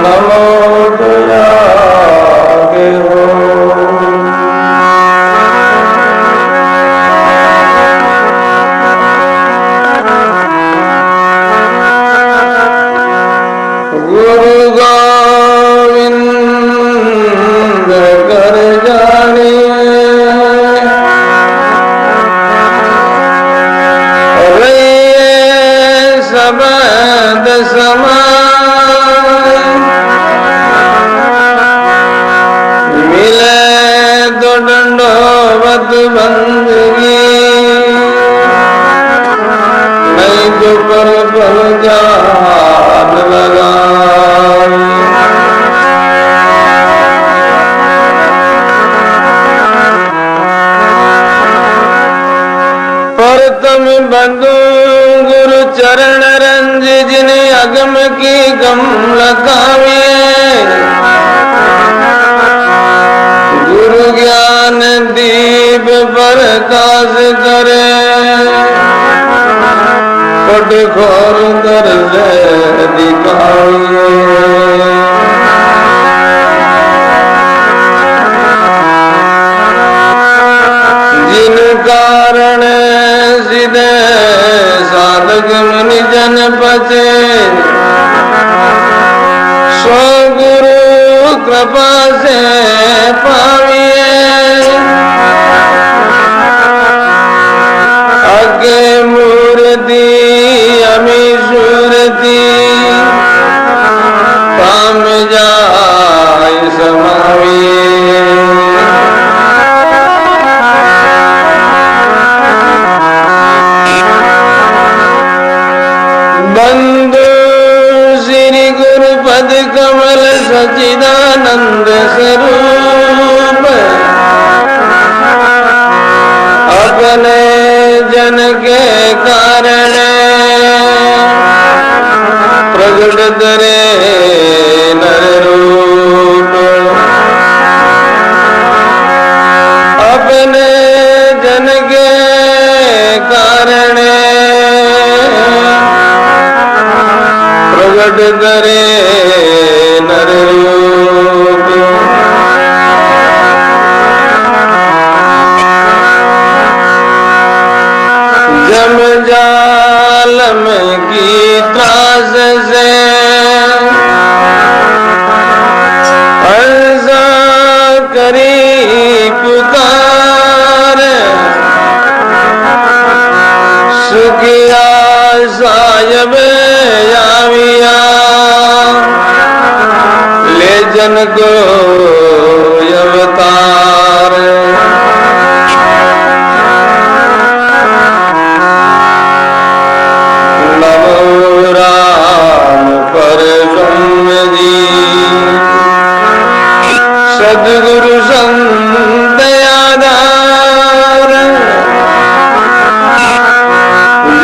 नमो दयागे हो। गुरु गोविंद कर जानिए सबद समाय मिले तो दंडोवत बंदगी नहीं तो पर पल जान लगाई। पर तुम बंधु गुरु चरण रंज जिन अगम की गम लगाविए। गुरु ज्ञान दीप प्रकाश करे पट खोर कर दिखाइए। जिन कारण सिद्धे साधक मुनि जन पचे सो गुरु कृपा से पाविए। अगे मूर्ति अमी सूरति काम जाय समाविए। बंधु श्री गुरु पद कमल सच्चिदानंद स्वरूप अपने जन के कारण प्रगट करे नर रूप। अपने जन के कारण प्रगट करे नर रूप। जम जालम की त्रास से अर्जा करी पुकार सुखिया सायब आविया ले जन को अवतार। नमो राम परब्रह्म जी सद्गुरु संत आधार।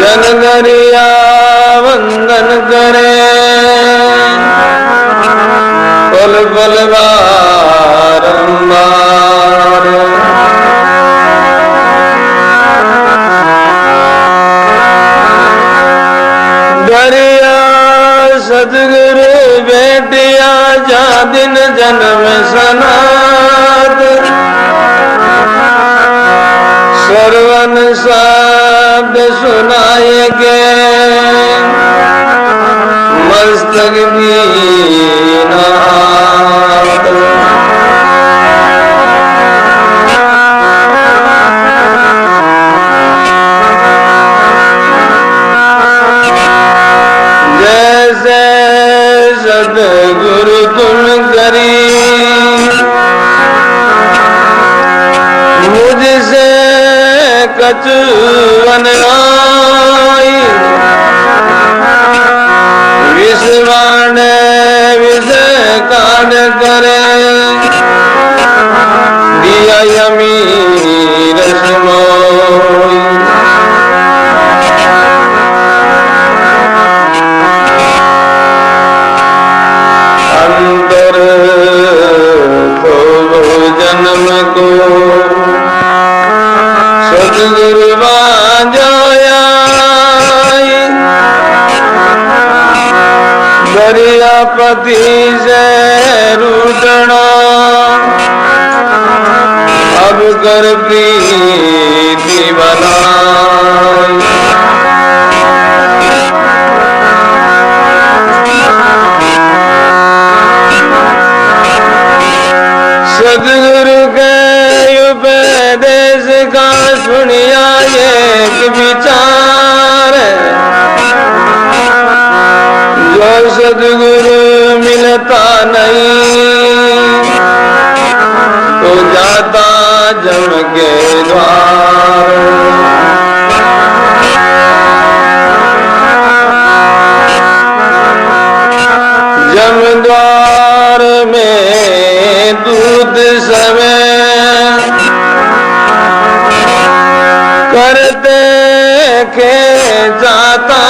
जन दरिया वंदन करे पल पल बारंबार। दरिया सदगुरु बेटिया जा दिन जन्म सनात। सर्वन शब्द सुनाएगे मस्तक दीनात। जैसे सदगुरु तुम करी मुझसे कछु अनराई। विषवाण विष कांड करे दिया यमी रसमोई। अंतर तो जन्म को सदगुरु बांझोया करिया पति से रूठना, अब कर प्रीति बनाई। सदगुरु के उपदेश का सुनिया एक विचार, जो सदगुरु मिलता नहीं तो जाता जम के द्वार। जम द्वार में दूध समय करते के जाता,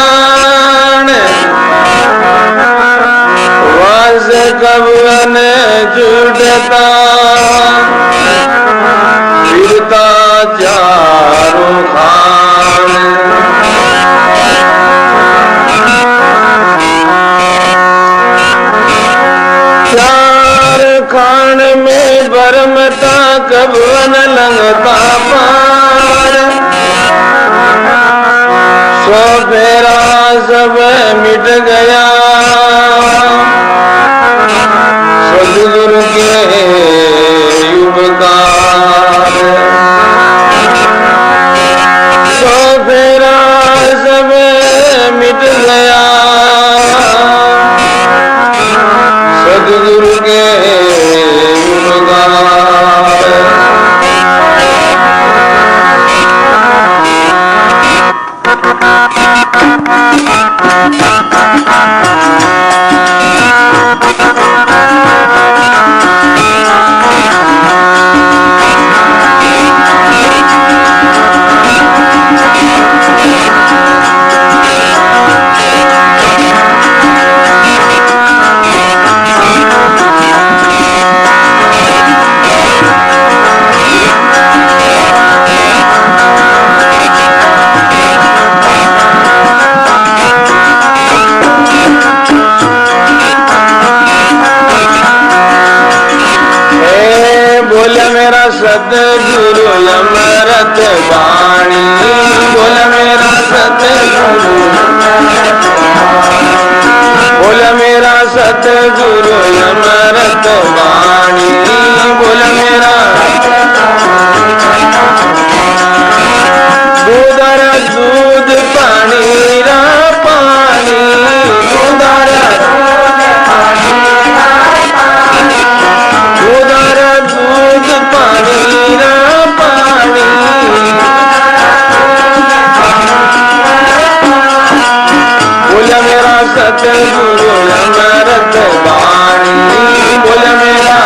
वास कवन जुटता फिरता चारों खान। चार खान में बरमता कवन लगता पार, सो फेरा सब मिट गया सदगुरु के उपकार। सो फेरा सब मिट गया सदगुरु के उपकार। सतगुरु अमृत वाणी, बोल मेरा सतगुरु, बोल मेरा सतगुरु अमृत वाणी, बोल मेरा दूधर दूध पानी रा पानी, दूधर दूधर दूध पानी रा पानी। बोल मेरा सतगुरु अमृत वाणी, बोल मेरा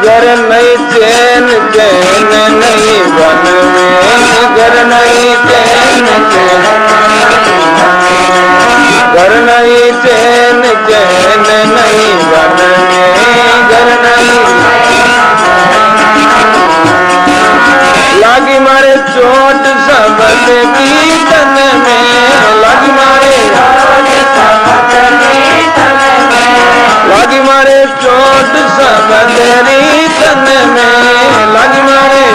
घर नहीं चैन चैन नहीं वन में, घर नहीं चैन चैन, घर नहीं चैन चैन नहीं वन में, घर नहीं। लागी मारे चोट सबद कीर्तन में, लागी मारे लागी मारे चोट सबद रीतन में, लागी मारे।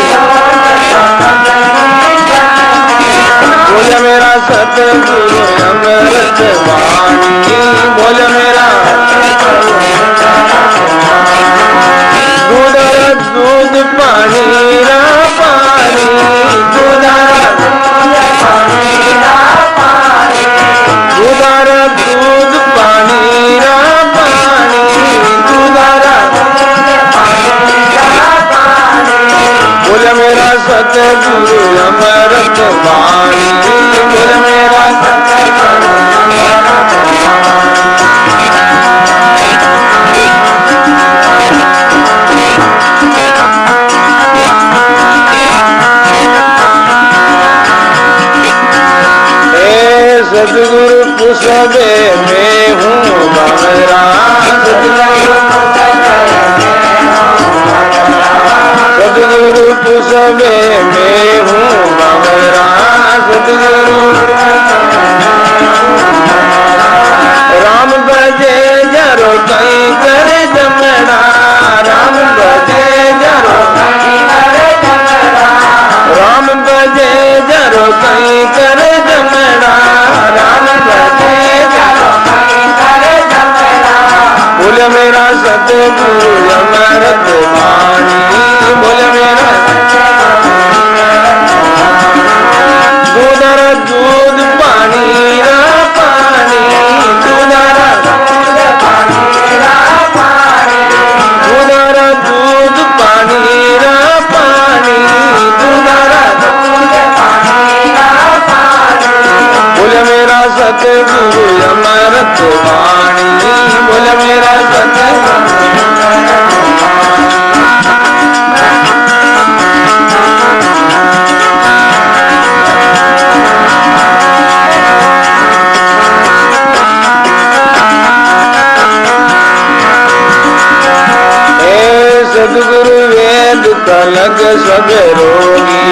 बोल मेरा सतगुरु अमृत वाणी, बोल मेरा दूधर दूध पानी रा पानी, दूधर दूधर दूध पानी रा पानी, दूधर। बोल मेरा सतगुरु अमृत वाणी, बोल मेरा सतगुरु अमृत वाणी। सतगुरु पुष्पे में हूँ भंवरा सतगुरु पुसबे में हूँ भंवरा सतगुरु राम बजे जरो कई करे जमना राम बजे जरो राम बजे जरो कई करे जमना राम बजे जरो कई करे जमना बोल मेरा सतगुरु अमृत वाणी बोल मेरा दूधर दूध पानी रा पानी दूधर दूध पानी रा पानी दूधर दूध पानी रा पानी दूधर दूध पानी रा पानी बोल मेरा सतगुरु अमृत वाणी बोल मेरा सतगुरु सदगुरु वेद कलग सब रोगी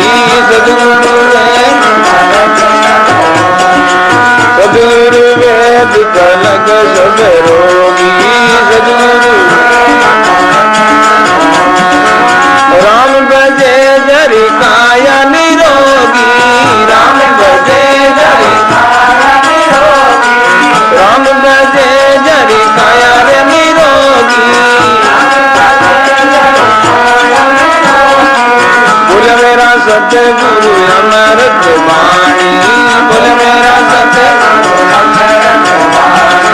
सदगुरु वेद कलग सब रोगी सदगुरु राम बजे जरि काया निरोगी राम बजे जरि काया निरोगी राम बजे जरि काया रे निरोगी बोल मेरा सतगुरु अमृत वाणी बोल मेरा सतगुरु अमृत वाणी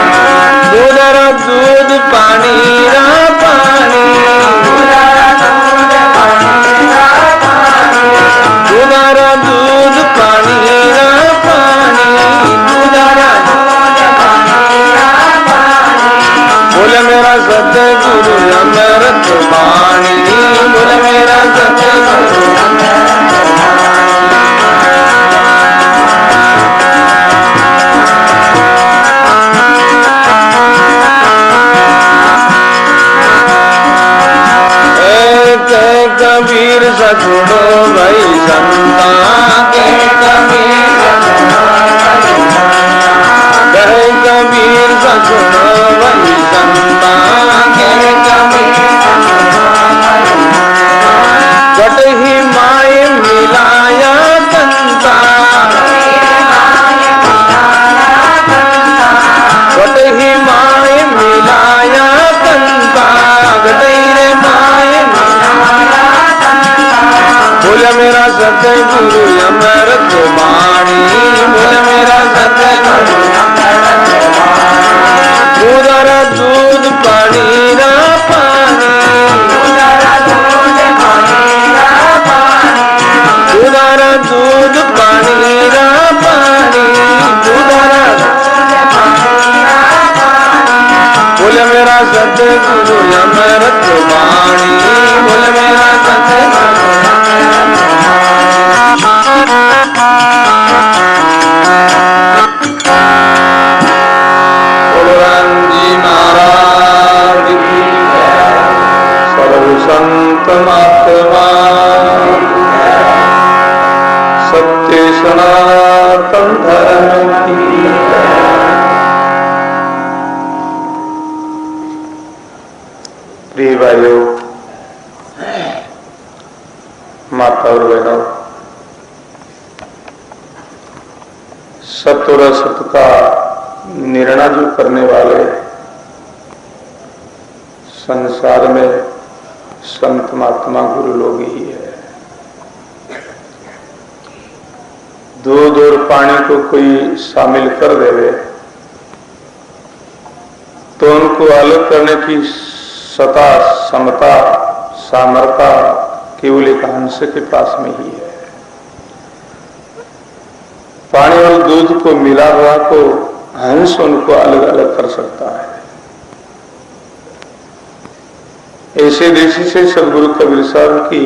दूधर दूध पानी रा पानी दूधर दूध पानी रा पानी दूधर दूध पानी रा पानी दूधर दूध पानी रा पानी बोल मेरा सतगुरु अमृत वाणी बोल मेरा सतगुरु कबीर सखुनो भाई संता के कबीर कहे कबीर सखुनो भाई संता के कबीर कट ही माय मिलाया कंता कट ही माय मिलाया कंता गटैरे माय बोल मेरा सतगुरु अमृत वाणी बोल मेरा सतगुरु अमृत वाणी दूधर दूध पानी रा पानी दूधर दूध पानी रा पानी दूधर दूध पानी रा पानी दूधर दूध पानी रा पानी बोल मेरा सतगुरु अमृत वाणी बोल मेरा सतगुरु संत महात्मा सत्य सनातन धर्म की प्रिय भाइयों माता और बहनों सत्य और असत्य का निर्णय जो करने वाले संसार में संत महात्मा गुरु लोग ही है। दूध और पानी को कोई शामिल कर देवे तो उनको अलग करने की सत्ता समता सामर्थ्य केवल एक हंस के पास में ही है। पानी और दूध को मिला हुआ को हंस उनको अलग अलग कर सकता है। ऐसे दृष्टि से सदगुरु कबीर साहब की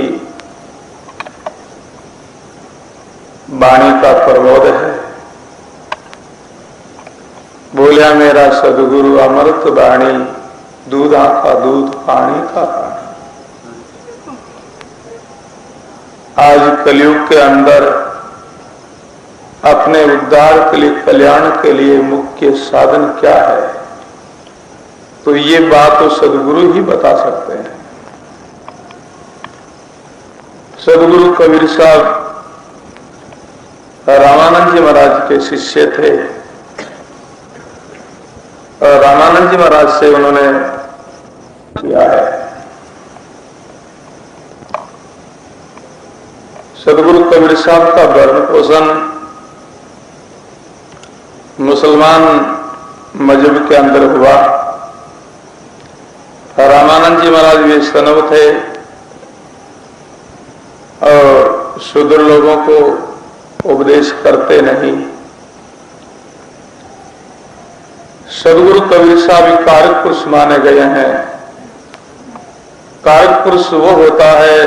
वाणी का प्रबोध है। वो बोलिया मेरा सदगुरु अमृत वाणी, दूधा का दूध पानी का पानी। आज कलयुग के अंदर अपने उद्धार के लिए, कल्याण के लिए मुख्य साधन क्या है, तो ये बात तो सदगुरु ही बता सकते हैं। सदगुरु कबीर साहब रामानंद जी महाराज के शिष्य थे और रामानंद जी महाराज से उन्होंने किया है। सदगुरु कबीर साहब का भरण पोषण मुसलमान मजहब के अंदर हुआ। रामानंद जी महाराज वैष्णव थे और शूद्र लोगों को उपदेश करते नहीं। सदगुरु कबीर साहब कारक पुरुष माने गए हैं। कारक पुरुष वो होता है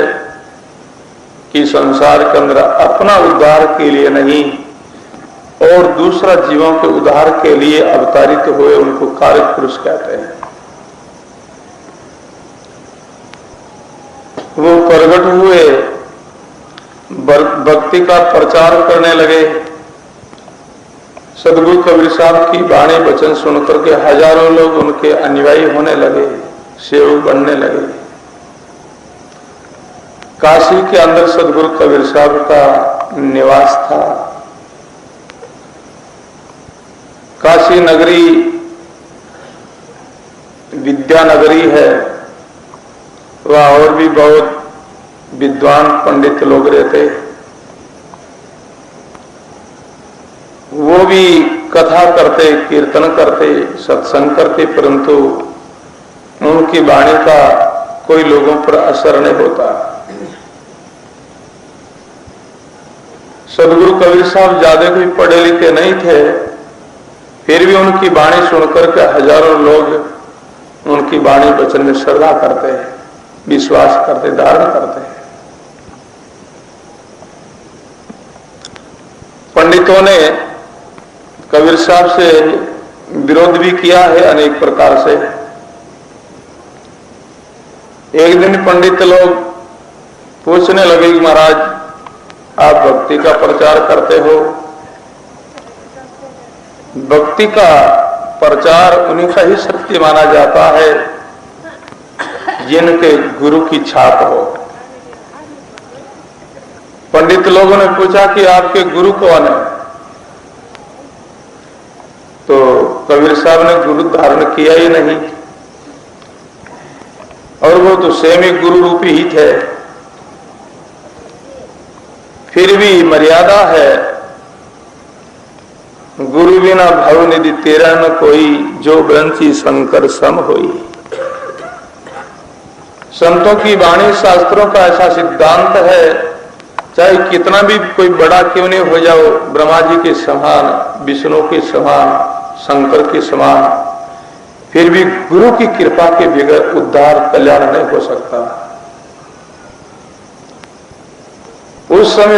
कि संसार के अंदर अपना उद्धार के लिए नहीं और दूसरा जीवों के उद्धार के लिए अवतारित हुए, उनको कारक पुरुष कहते हैं। वो प्रगट हुए, भक्ति का प्रचार करने लगे। सदगुरु कबीर साहब की वाणी वचन सुनकर के हजारों लोग उनके अनुयायी होने लगे, सेवक बनने लगे। काशी के अंदर सदगुरु कबीर साहब का निवास था। काशी नगरी विद्या नगरी है, वह और भी बहुत विद्वान पंडित लोग रहते। वो भी कथा करते, कीर्तन करते, सत्संग करते, परंतु उनकी वाणी का कोई लोगों पर असर नहीं होता। सदगुरु कबीर साहब ज्यादा कोई पढ़े लिखे नहीं थे, फिर भी उनकी वाणी सुनकर के हजारों लोग उनकी वाणी वचन में श्रद्धा करते, विश्वास करते, धारण करते हैं। पंडितों ने कबीर साहब से विरोध भी किया है अनेक प्रकार से। एक दिन पंडित लोग पूछने लगे कि महाराज आप भक्ति का प्रचार करते हो। भक्ति का प्रचार उन्हीं का ही शक्ति माना जाता है जिनके गुरु की छाप हो। पंडित लोगों ने पूछा कि आपके गुरु कौन है, तो कबीर साहब ने गुरु धारण किया ही नहीं और वो तो स्वयं ही गुरु रूपी ही थे। फिर भी मर्यादा है, गुरु बिना भव निधि तेरा न कोई, जो ग्रंथी शंकर सम होई। संतों की वाणी शास्त्रों का ऐसा सिद्धांत है, चाहे कितना भी कोई बड़ा क्यों नहीं हो जाओ, ब्रह्मा जी के समान, विष्णु के समान, शंकर के समान, फिर भी गुरु की कृपा के बगैर उद्धार कल्याण नहीं हो सकता। उस समय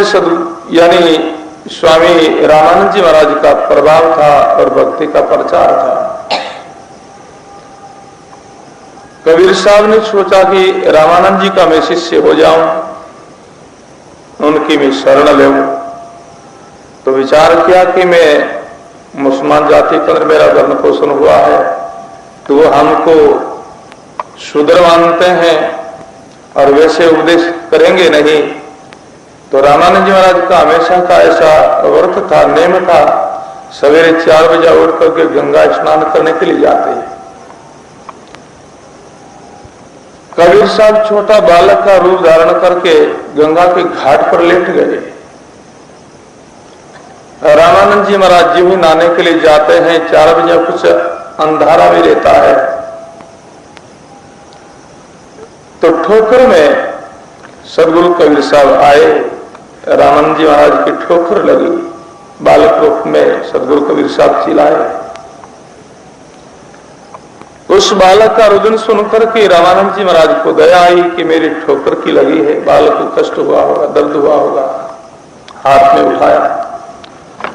यानी स्वामी रामानंद जी महाराज का प्रभाव था और भक्ति का प्रचार था। कबीर साहब ने सोचा कि रामानंद जी का मैं शिष्य हो जाऊं, उनकी मैं शरण लेऊं। तो विचार किया कि मैं मुसलमान जाति के अंदर मेरा भरण पोषण हुआ है, तो वो हमको शूद्र मानते हैं और वैसे उपदेश करेंगे नहीं। तो रामानंद जी महाराज का हमेशा का ऐसा व्रत था, नेम था, सवेरे 4 बजे उठ करके गंगा स्नान करने के लिए जाते हैं। कबीर साहब छोटा बालक का रूप धारण करके गंगा के घाट पर लेट गए। रामानंद जी महाराज जी भी नहाने के लिए जाते हैं, 4 बजे कुछ अंधारा भी रहता है, तो ठोकर में सदगुरु कबीर साहब आए। रामानंद जी महाराज की ठोकर लगी, बालक रूप में सदगुरु कबीर साहब चिल्लाए। उस बालक का रुदन सुनकर के रामानंद जी महाराज को दया आई कि मेरी ठोकर की लगी है, बालक को कष्ट हुआ होगा, दर्द हुआ होगा। हाथ में उठाया,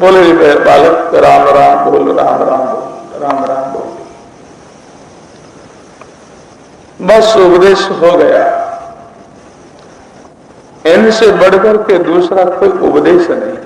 बोले बालक राम राम बोल, राम राम बोल, राम राम बोल। बस उपदेश हो गया। इनसे बढ़कर के दूसरा कोई उपदेश नहीं।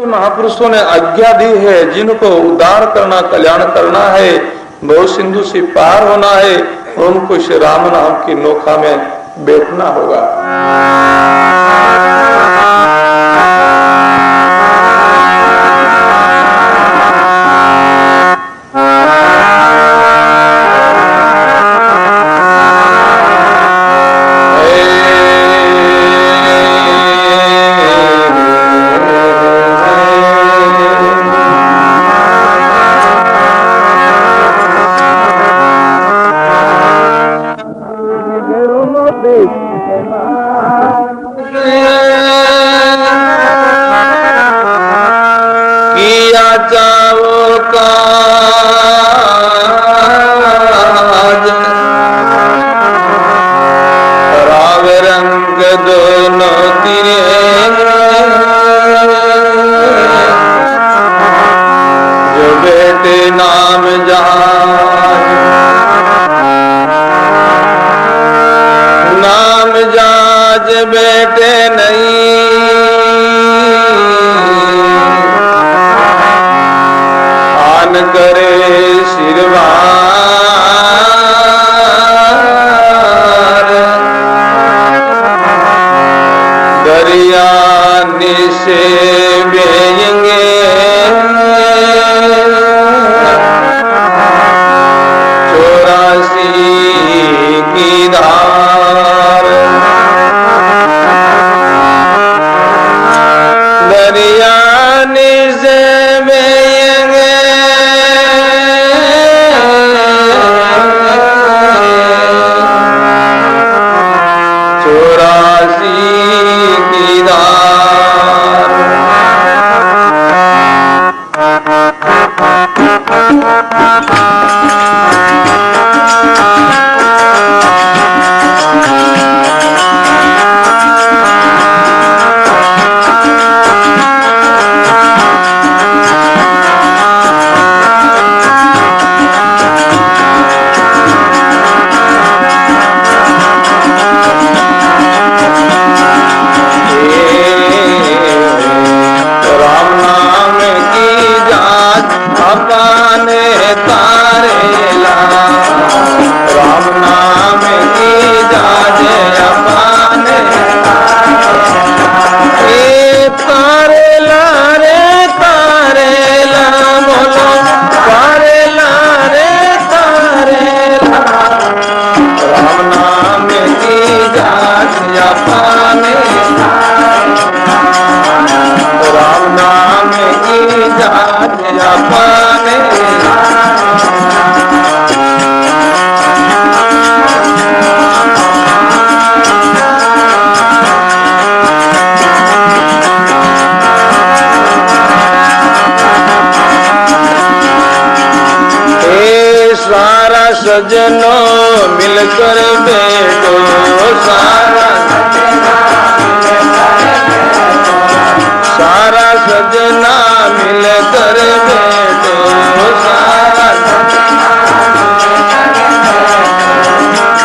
महापुरुषों ने आज्ञा दी है, जिनको उद्धार करना, कल्याण करना है, भव सिंधु से पार होना है, उनको श्री राम नाम की नौका में बैठना होगा। पाने। सारा सजनों मिलकर बैठो, सारा सजना मिलकर बैठो, सारा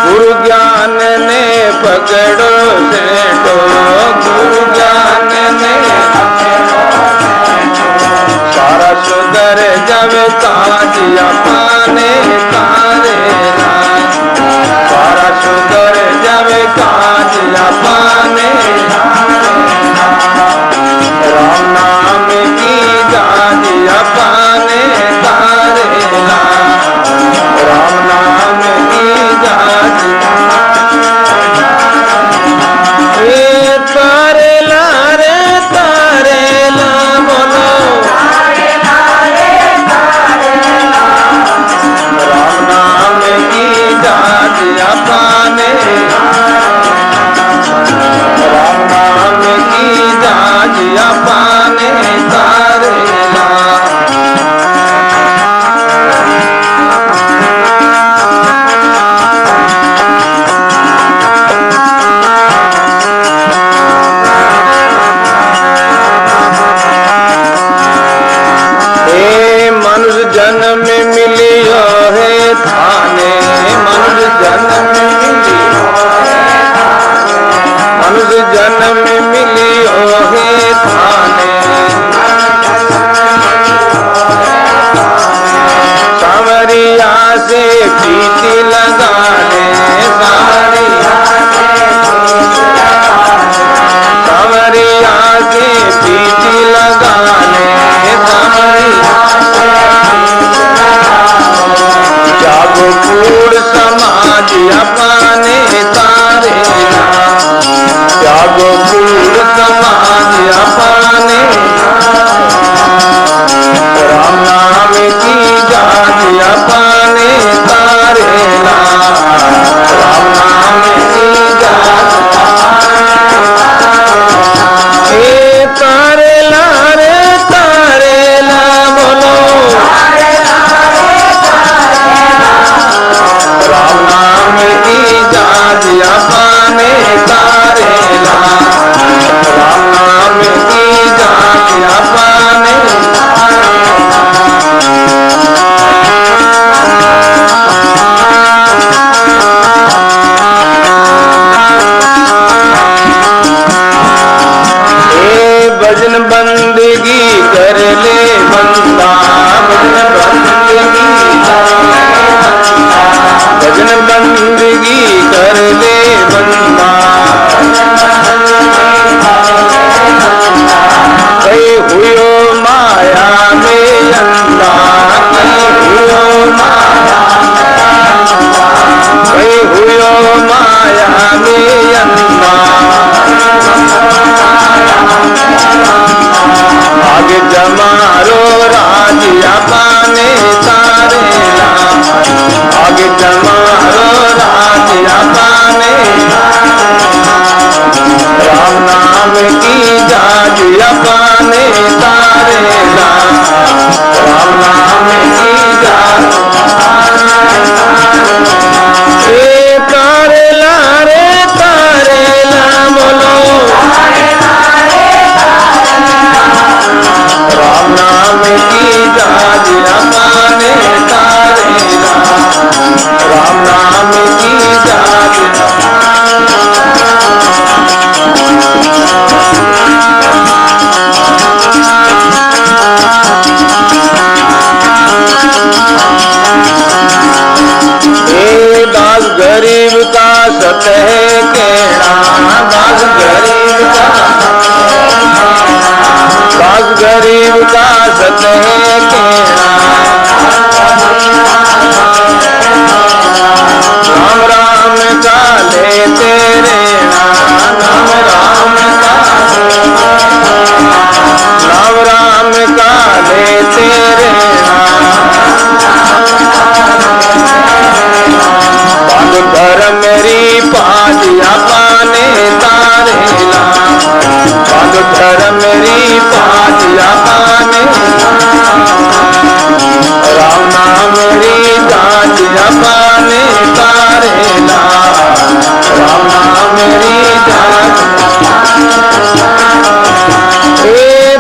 गुरु ज्ञान ने पकड़ो सेठो, गुरु ज्ञान ने सारा सुधर जब काजिया पाने तारे राम, सारा सुधर जब काजिया पाने राम नाम की जाजिया पाने तारे राम, राम नाम की जाजिया तारे ला रे तारे ला बोलो, राम नाम की जाजिया पाने, राम नाम की जाजिया पाने तारे मनुष्य जन्म मिलियो है थाने, मनुष्य जन्म मिलियो है थाने, मनुष्य जन्म मिलियो है थाने, सांवरिया से प्रीति लगाने, सांवरिया से प्रीति लगाने, जागो कूड़ समाज अपने तारे राम, जागो कूड़ समाज अपने राम नाम की जाति अपने तारे राम, राम नाम की जाति तारे ला रे तारे ला बोलो, राम नाम की जाजिया पाने तारे राम, राम नाम की जाजिया पाने भजन बंदगी कर ले बंदा, भजन बंदगी भजन बंदगी कर ले बंदा, कहीं हुयो माया में अंधा, कहीं हुयो माया, कहीं हुयो माया में अंधा, आगे जमारो राजिया पाने तारे राम, आगे जमारो राजिया पाने राम नाम की जाजिया पाने तारे राम, राम नाम की जाजिया तारे ला रे तारे ला बोलो, राम नाम की जाजिया पाने तारे राम, राम नाम की जाजिया दास गरीब का सत है कहना, दास गरीब का, दास गरीब का सत है कहना, राम राम का लेते रहना, राम राम का, राम राम का लेते रहना, धर्म मेरी पाँच जमाने, राम नाम मेरी जांच जमाने तारेला, राम नाम मेरी जांच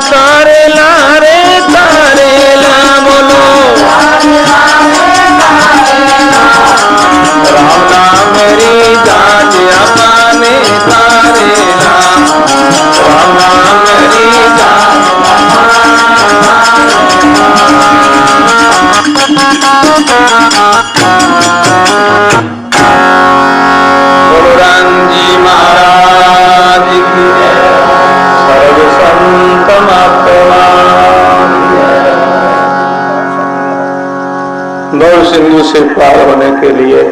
तारेला रे तारेला बोलो, राम नाम मेरी जांच जमाने तारेला, राम नाम मेरी जांच बोलो राम जी महाराज की जय, सर्व संत महात्मान भव सिंधु से पार होने के लिए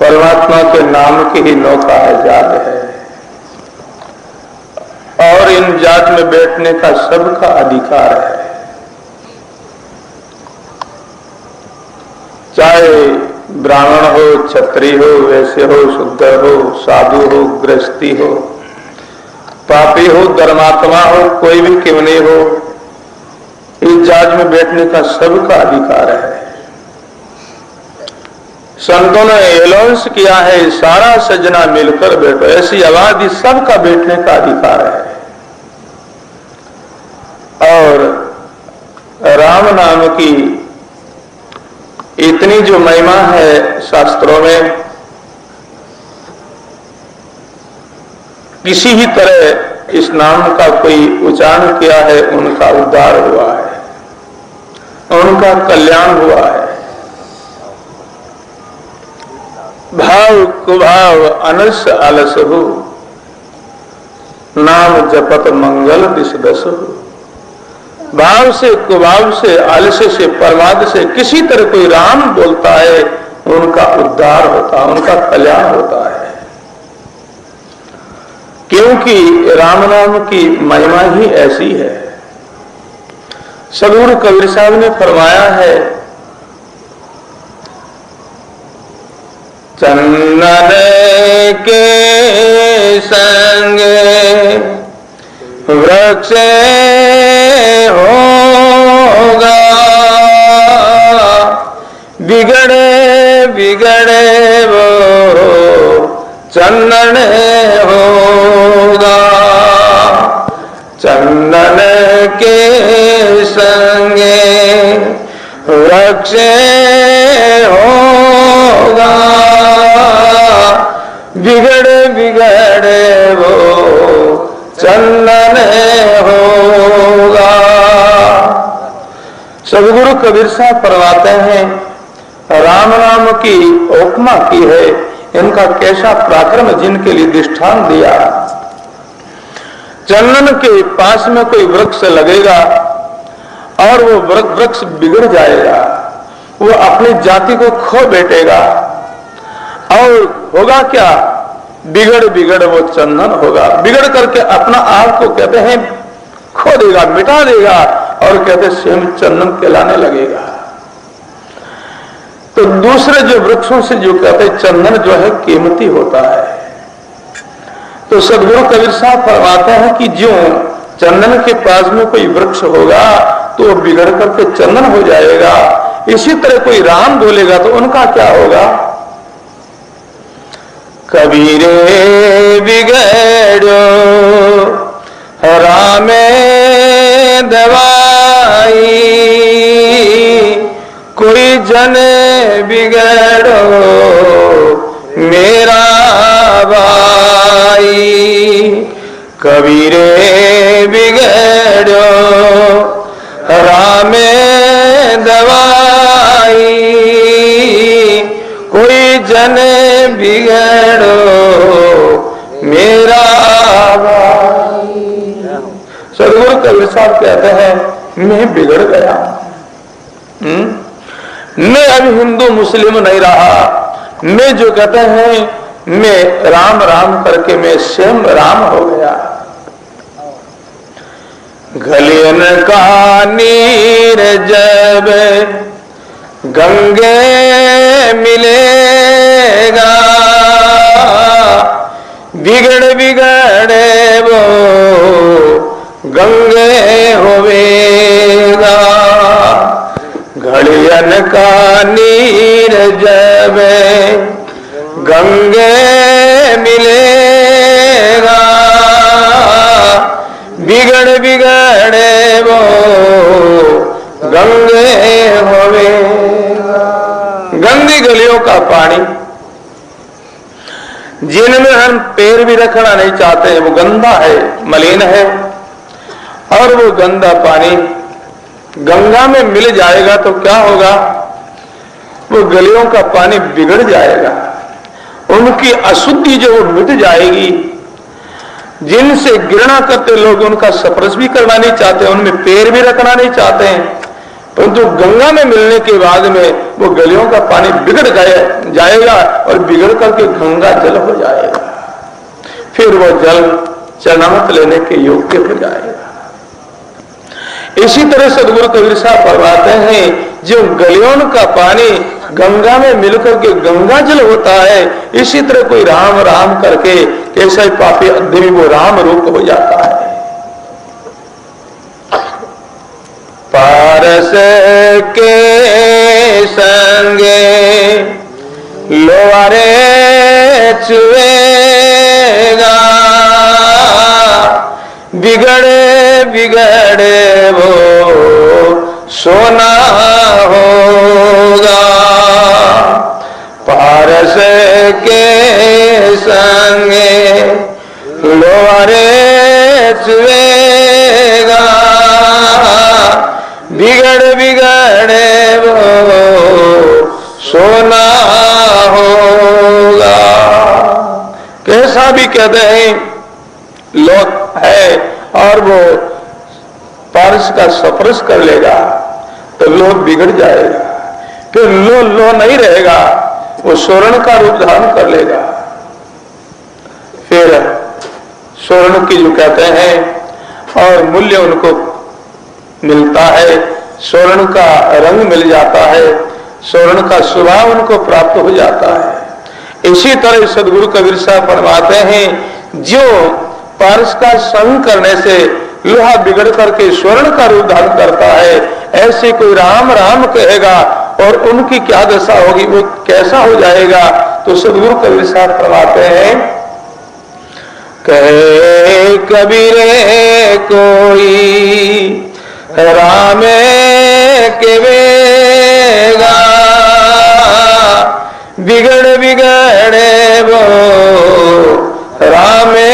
परमात्मा के नाम की ही नौका आजाद है और इन जात में बैठने का सबका अधिकार है। चाहे ब्राह्मण हो, क्षत्रिय हो, वैश्य हो, शुद्ध हो, साधु हो, गृहस्थी हो, पापी हो, धर्मात्मा हो, कोई भी क्यों नहीं हो, इस जात में बैठने का सबका अधिकार है। संतों ने एलाउंस किया है सारा सजना मिलकर बैठो, ऐसी आबादी सबका बैठने का अधिकार है। और राम नाम की इतनी जो महिमा है शास्त्रों में, किसी ही तरह इस नाम का कोई उच्चारण किया है उनका उद्धार हुआ है, उनका कल्याण हुआ है। भाव कुभाव अनस आलस हो, नाम जपत मंगल दिस दस हो। भाव से, कुभाव से, आलस्य से, प्रमाद से किसी तरह कोई राम बोलता है, उनका उद्धार होता है, उनका कल्याण होता है। क्योंकि राम नाम की महिमा ही ऐसी है। सदगुरु कबीर साहब ने फरमाया है, चंदन के संग वृक्ष होगा, बिगड़े बिगड़े वो चंदन होगा। चंदन के संगे वृक्ष होगा, बिगड़े बिगड़े वो चंदन होगा। सदगुरु कबीर साहब फरमाते हैं, राम नाम की उपमा की है, इनका कैसा पराक्रम जिनके लिए दृष्टांत दिया। चंदन के पास में कोई वृक्ष लगेगा और वो वृक्ष बिगड़ जाएगा, वो अपनी जाति को खो बैठेगा और होगा क्या, बिगड़ बिगड़ वो चंदन होगा। बिगड़ करके अपना आप को कहते हैं खो देगा, मिटा देगा और कहते स्वयं चंदन कहलाने लगेगा। तो दूसरे जो वृक्षों से जो कहते चंदन जो है कीमती होता है। तो सदगुरु कबीर साहब फरमाते हैं कि जो चंदन के पास में कोई वृक्ष होगा तो वो बिगड़ करके चंदन हो जाएगा। इसी तरह कोई राम बोलेगा तो उनका क्या होगा। कबीरे बिगड़ो रामे दवाई, कोई जन बिगड़ो मेरा भाई। कबीरे बिगड़ो रामे दवाई, कोई जन बिगड़ो मेरा भाई। सदगुरु कबीर साहब कहते हैं मैं बिगड़ गया, मैं अब हिंदू मुस्लिम नहीं रहा। मैं जो कहते हैं मैं राम राम करके मैं स्वयं राम हो गया। गलियन का नीर जब गंगे मिलेगा, बिगड़ बिगड़े वो का नीर जब गंगे मिलेगा, बिगड़ बिगड़े वो गंगे होवेगा। गंदी गलियों का पानी जिनमें हम पैर भी रखना नहीं चाहते हैं, वो गंदा है, मलिन है, और वो गंदा पानी गंगा में मिल जाएगा तो क्या होगा? वो गलियों का पानी बिगड़ जाएगा, उनकी अशुद्धि जो वो मिट जाएगी। जिनसे घृणा करते लोग उनका स्पर्श भी करना नहीं चाहते, उनमें पैर भी रखना नहीं चाहते हैं, परंतु गंगा में मिलने के बाद में वो गलियों का पानी बिगड़ जाएगा और बिगड़ करके गंगा जल हो जाएगा। फिर वो जल चरणामृत लेने के योग्य हो जाएगा। इसी तरह सदगुरु कबीर साहब फरमाते हैं, जो गलियों का पानी गंगा में मिलकर के गंगा जल होता है, इसी तरह कोई राम राम करके कैसा पापी आदमी वो राम रूप हो जाता है। पारस के संगे लोहारे चुएगा, बिगड़े बिगड़े वो सोना होगा। पारस के संगे लोहारे चुएगा, बिगड़ बिगड़े वो सोना होगा। कैसा भी कहते हैं लोग है और वो पारस का स्पर्श कर लेगा तो लोग बिगड़ जाएगा, फिर लो नहीं रहेगा, वो स्वर्ण का रूप धारण कर लेगा। फिर स्वर्ण की जो कहते हैं और मूल्य उनको मिलता है, स्वर्ण का रंग मिल जाता है, स्वर्ण का स्वभाव उनको प्राप्त हो जाता है। इसी तरह सदगुरु कबीर साहब फरमाते हैं, जो पारस का संग करने से लोहा बिगड़ करके स्वर्ण का रूप धारण करता है, ऐसे कोई राम राम कहेगा और उनकी क्या दशा होगी, वो कैसा हो जाएगा? तो सदगुरु कबीर साहब फरमाते हैं, कहे कबीरे कोई राम के वेगा, बिगड़ बिगड़े वो रामे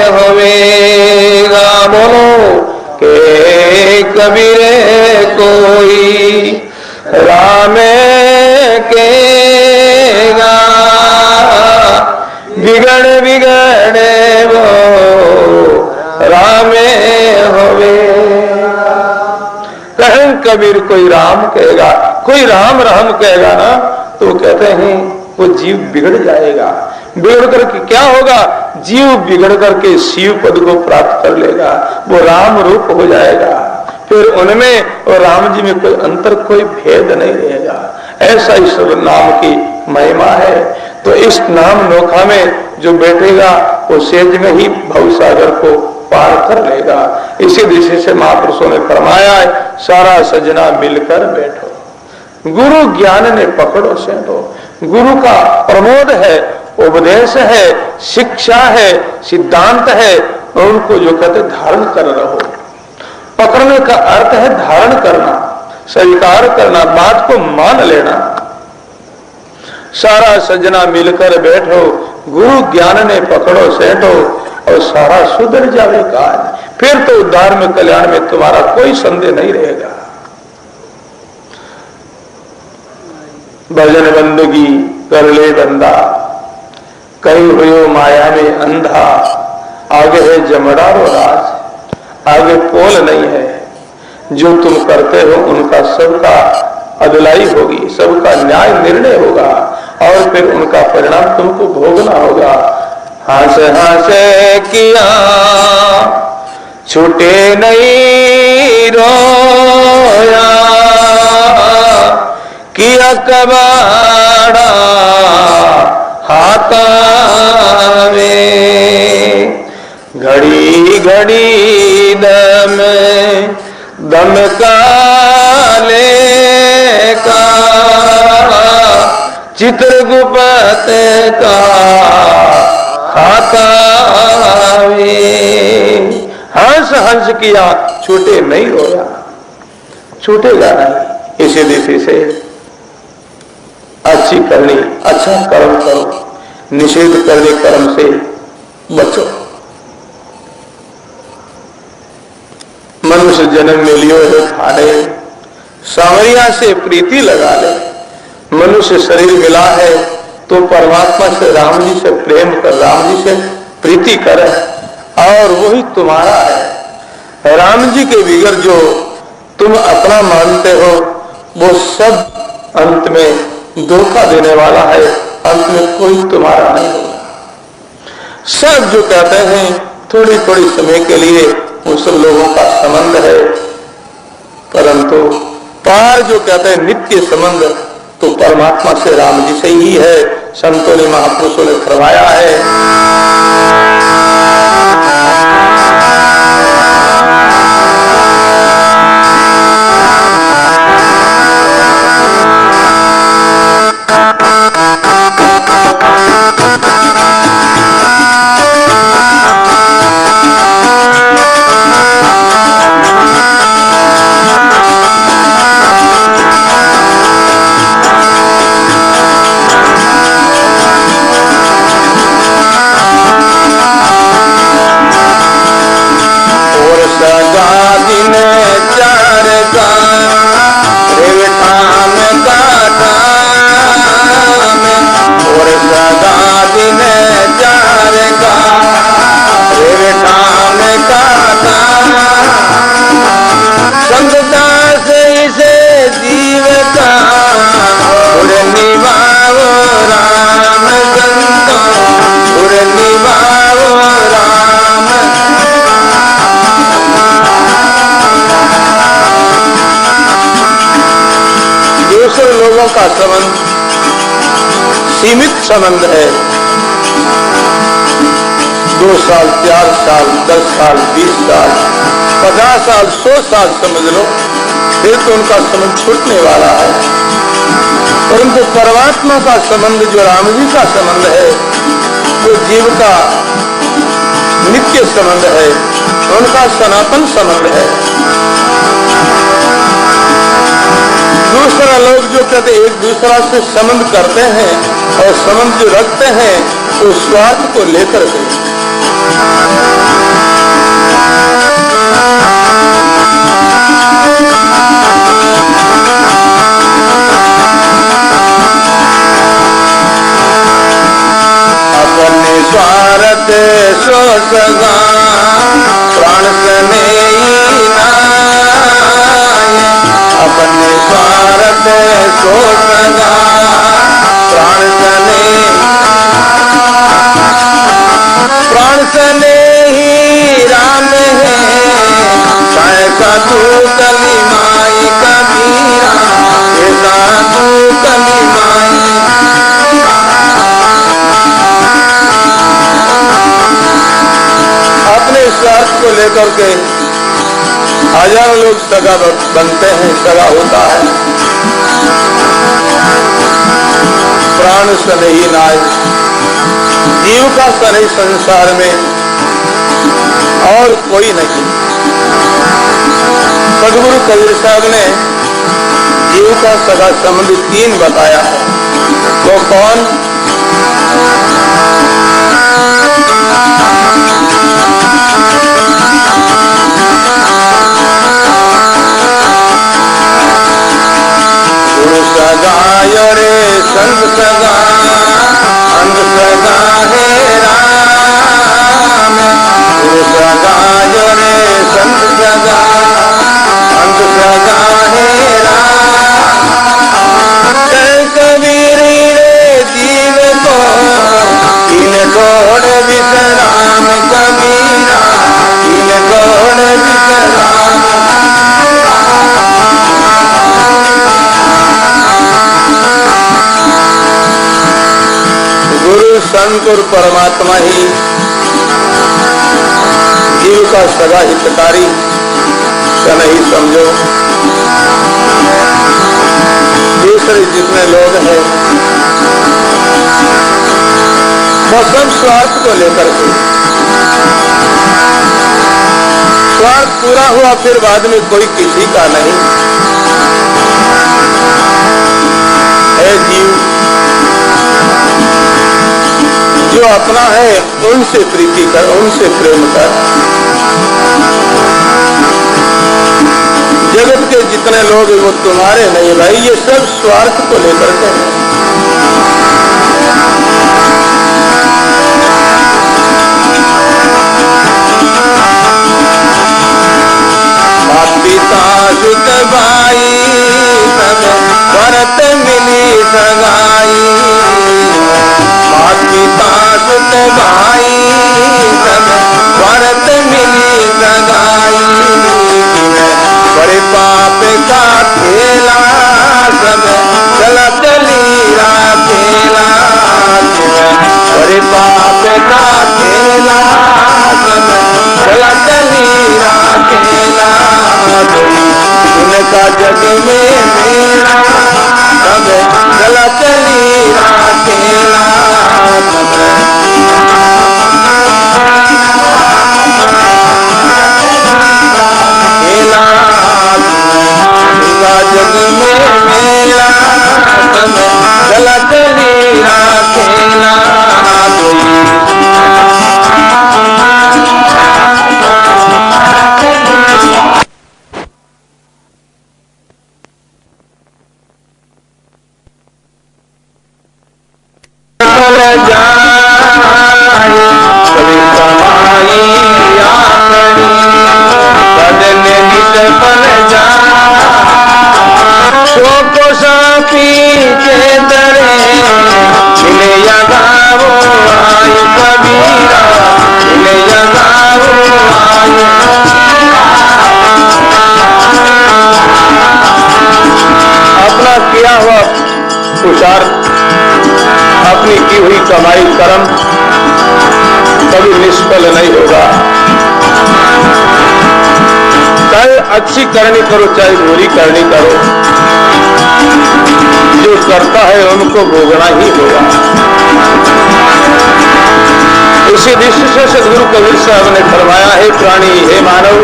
होवेगा। बोलो के कबीरे कोई राम केगा, बिगड़ बिगड़े वो रामे होवेगा। कहें कबीर कोई राम कहेगा, कोई राम राम कहेगा ना, तो कहते हैं वो जीव बिगड़ जाएगा। बिगड़ करके क्या होगा? जीव बिगड़ करके शिव पद को प्राप्त कर लेगा, वो राम रूप हो जाएगा। फिर उनमें और राम जी में कोई अंतर, कोई भेद नहीं रहेगा। ऐसा ईश्वर नाम की महिमा है। तो इस नाम नौका में जो बैठेगा वो सेज में ही भवसागर को पार कर लेगा। इसी दिशा से महापुरुषों ने फरमाया है, सारा सजना मिलकर बैठो, गुरु ज्ञान ने पकड़ो सेठो। गुरु का प्रमोद है, उपदेश है, शिक्षा है, सिद्धांत है, और उनको जो कहते धारण कर रहो। पकड़ने का अर्थ है धारण करना, स्वीकार करना, बात को मान लेना। सारा सजना मिलकर बैठो, गुरु ज्ञान ने पकड़ो सेठो, और सारा सुधर जावे काज। फिर तो उद्धार में, कल्याण में तुम्हारा कोई संदेह नहीं रहेगा। भजन बंदगी कर ले बंदा, कहीं हुए माया में अंधा। आगे है जमदारो राज, आगे पोल नहीं है। जो तुम करते हो उनका सबका अदलाई होगी, सबका न्याय निर्णय होगा, और फिर उनका परिणाम तुमको भोगना होगा। हंस हंस किया छूटे नहीं रोया, किया कबाड़ा हाथा में। घड़ी घड़ी दम का ले का का खाता वे। हंस हंस किया छूटे नहीं रोया, छूटेगा नहीं। इसी दिशा से अच्छी करनी, अच्छा कर्म करो, निषेध करने कर्म से बचो। मनुष्य जन्म में लियो है खाने, सांवरिया से प्रीति लगा ले। मनुष्य शरीर मिला है तो परमात्मा से, राम जी से प्रेम कर, राम जी से प्रीति करे और वही तुम्हारा है। राम जी के बिगड़ जो तुम अपना मानते हो वो सब अंत में धोखा देने वाला है, अंत में कोई तुम्हारा नहीं होगा। सब जो कहते हैं थोड़ी थोड़ी समय के लिए उन सब लोगों का संबंध है, परंतु पार जो कहते हैं नित्य संबंध तो परमात्मा से, राम जी से ही है। संतों ने, महापुरुषों ने फरमाया है, लोगों का संबंध सीमित संबंध है। 2 साल, 4 साल, 10 साल, 20 साल, 50 साल, 100 साल समझ लो, फिर तो उनका संबंध छूटने वाला है। परंतु परमात्मा का संबंध जो राम जी का संबंध है वो जीव का नित्य संबंध है, उनका सनातन संबंध है। दूसरा लोग जो कहते एक दूसरा से संबंध करते हैं और संबंध जो रखते हैं वो स्वार्थ को लेकर के। अपने स्वार्थ सो सगा प्राण सने अपने स्वार्थ सो सगा प्राण सने ही राम है। कैसा तू कली माई कबीरा, कैसा तू कली माई। अपने स्वार्थ को लेकर के हजारों लोग सगा बनते हैं, सगा होता है। प्राण सने ही नाय, जीव का सने संसार में और कोई नहीं। सदगुरु कबीर साहब ने जीव का सगा संबंध 3 बताया है। वो कौन? गुरु सगा रे संत सगा, अंध सगा है राम। गुरु सगा रे संत सगा, अंध सगा है राम। कबीर रे जीव को इन गोड़ विश्राम कबीरा, इन गोड़ विश्राम। गुरु संत और परमात्मा ही जीव का सगा हितकारी नहीं समझो। दूसरे जितने लोग हैं वो सब स्वार्थ को लेकर के। स्वार्थ पूरा हुआ फिर बाद में कोई किसी का नहीं है। जीव जो अपना है उनसे प्रीति कर, उनसे प्रेम कर। जगत के जितने लोग वो तुम्हारे नहीं भाई, ये सब स्वार्थ को लेकर के हैं। माता पिता सुत भाई सब भरत मिली सगाई। माता पिता सुत भाई सब भरत मिली सगाई। बड़े पाप का खेला सब गलत लीला खेला। बड़े पाप का खेला सब गलत लीला खेला। उनका जग में मेरा सब गलत लीला खेला। जग में मेरा सब गलत लीला खेला। कभी कमाई आखरी बदले नित पल जा। शोको सापी के दरे मिले यगावो आय कबीरा। मिले यगावो आय। अपना किया हुआ पुरुषार्थ, अपनी की हुई कमाई कर्म कभी निष्फल नहीं होगा। चाहे अच्छी करनी करो चाहे बुरी करनी करो, जो करता है उनको भोगना ही होगा। इसी दृष्टि से सदगुरु कबीर साहब ने फरमाया, हे प्राणी, हे मानव,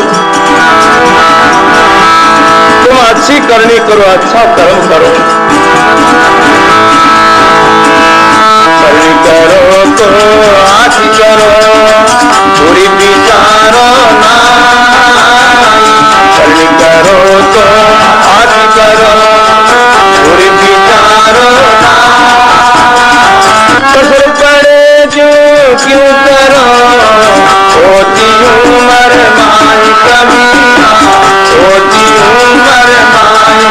तुम अच्छी करनी करो, अच्छा कर्म करो। करनी करो तो अच्छी करो, बुरी विचारो ना। करनी करो तो अच्छी करो, बुरी विचारो ना। कसर पड़े जो क्यों करो, होती उम्र माई कबीरा। होती उम्र माई।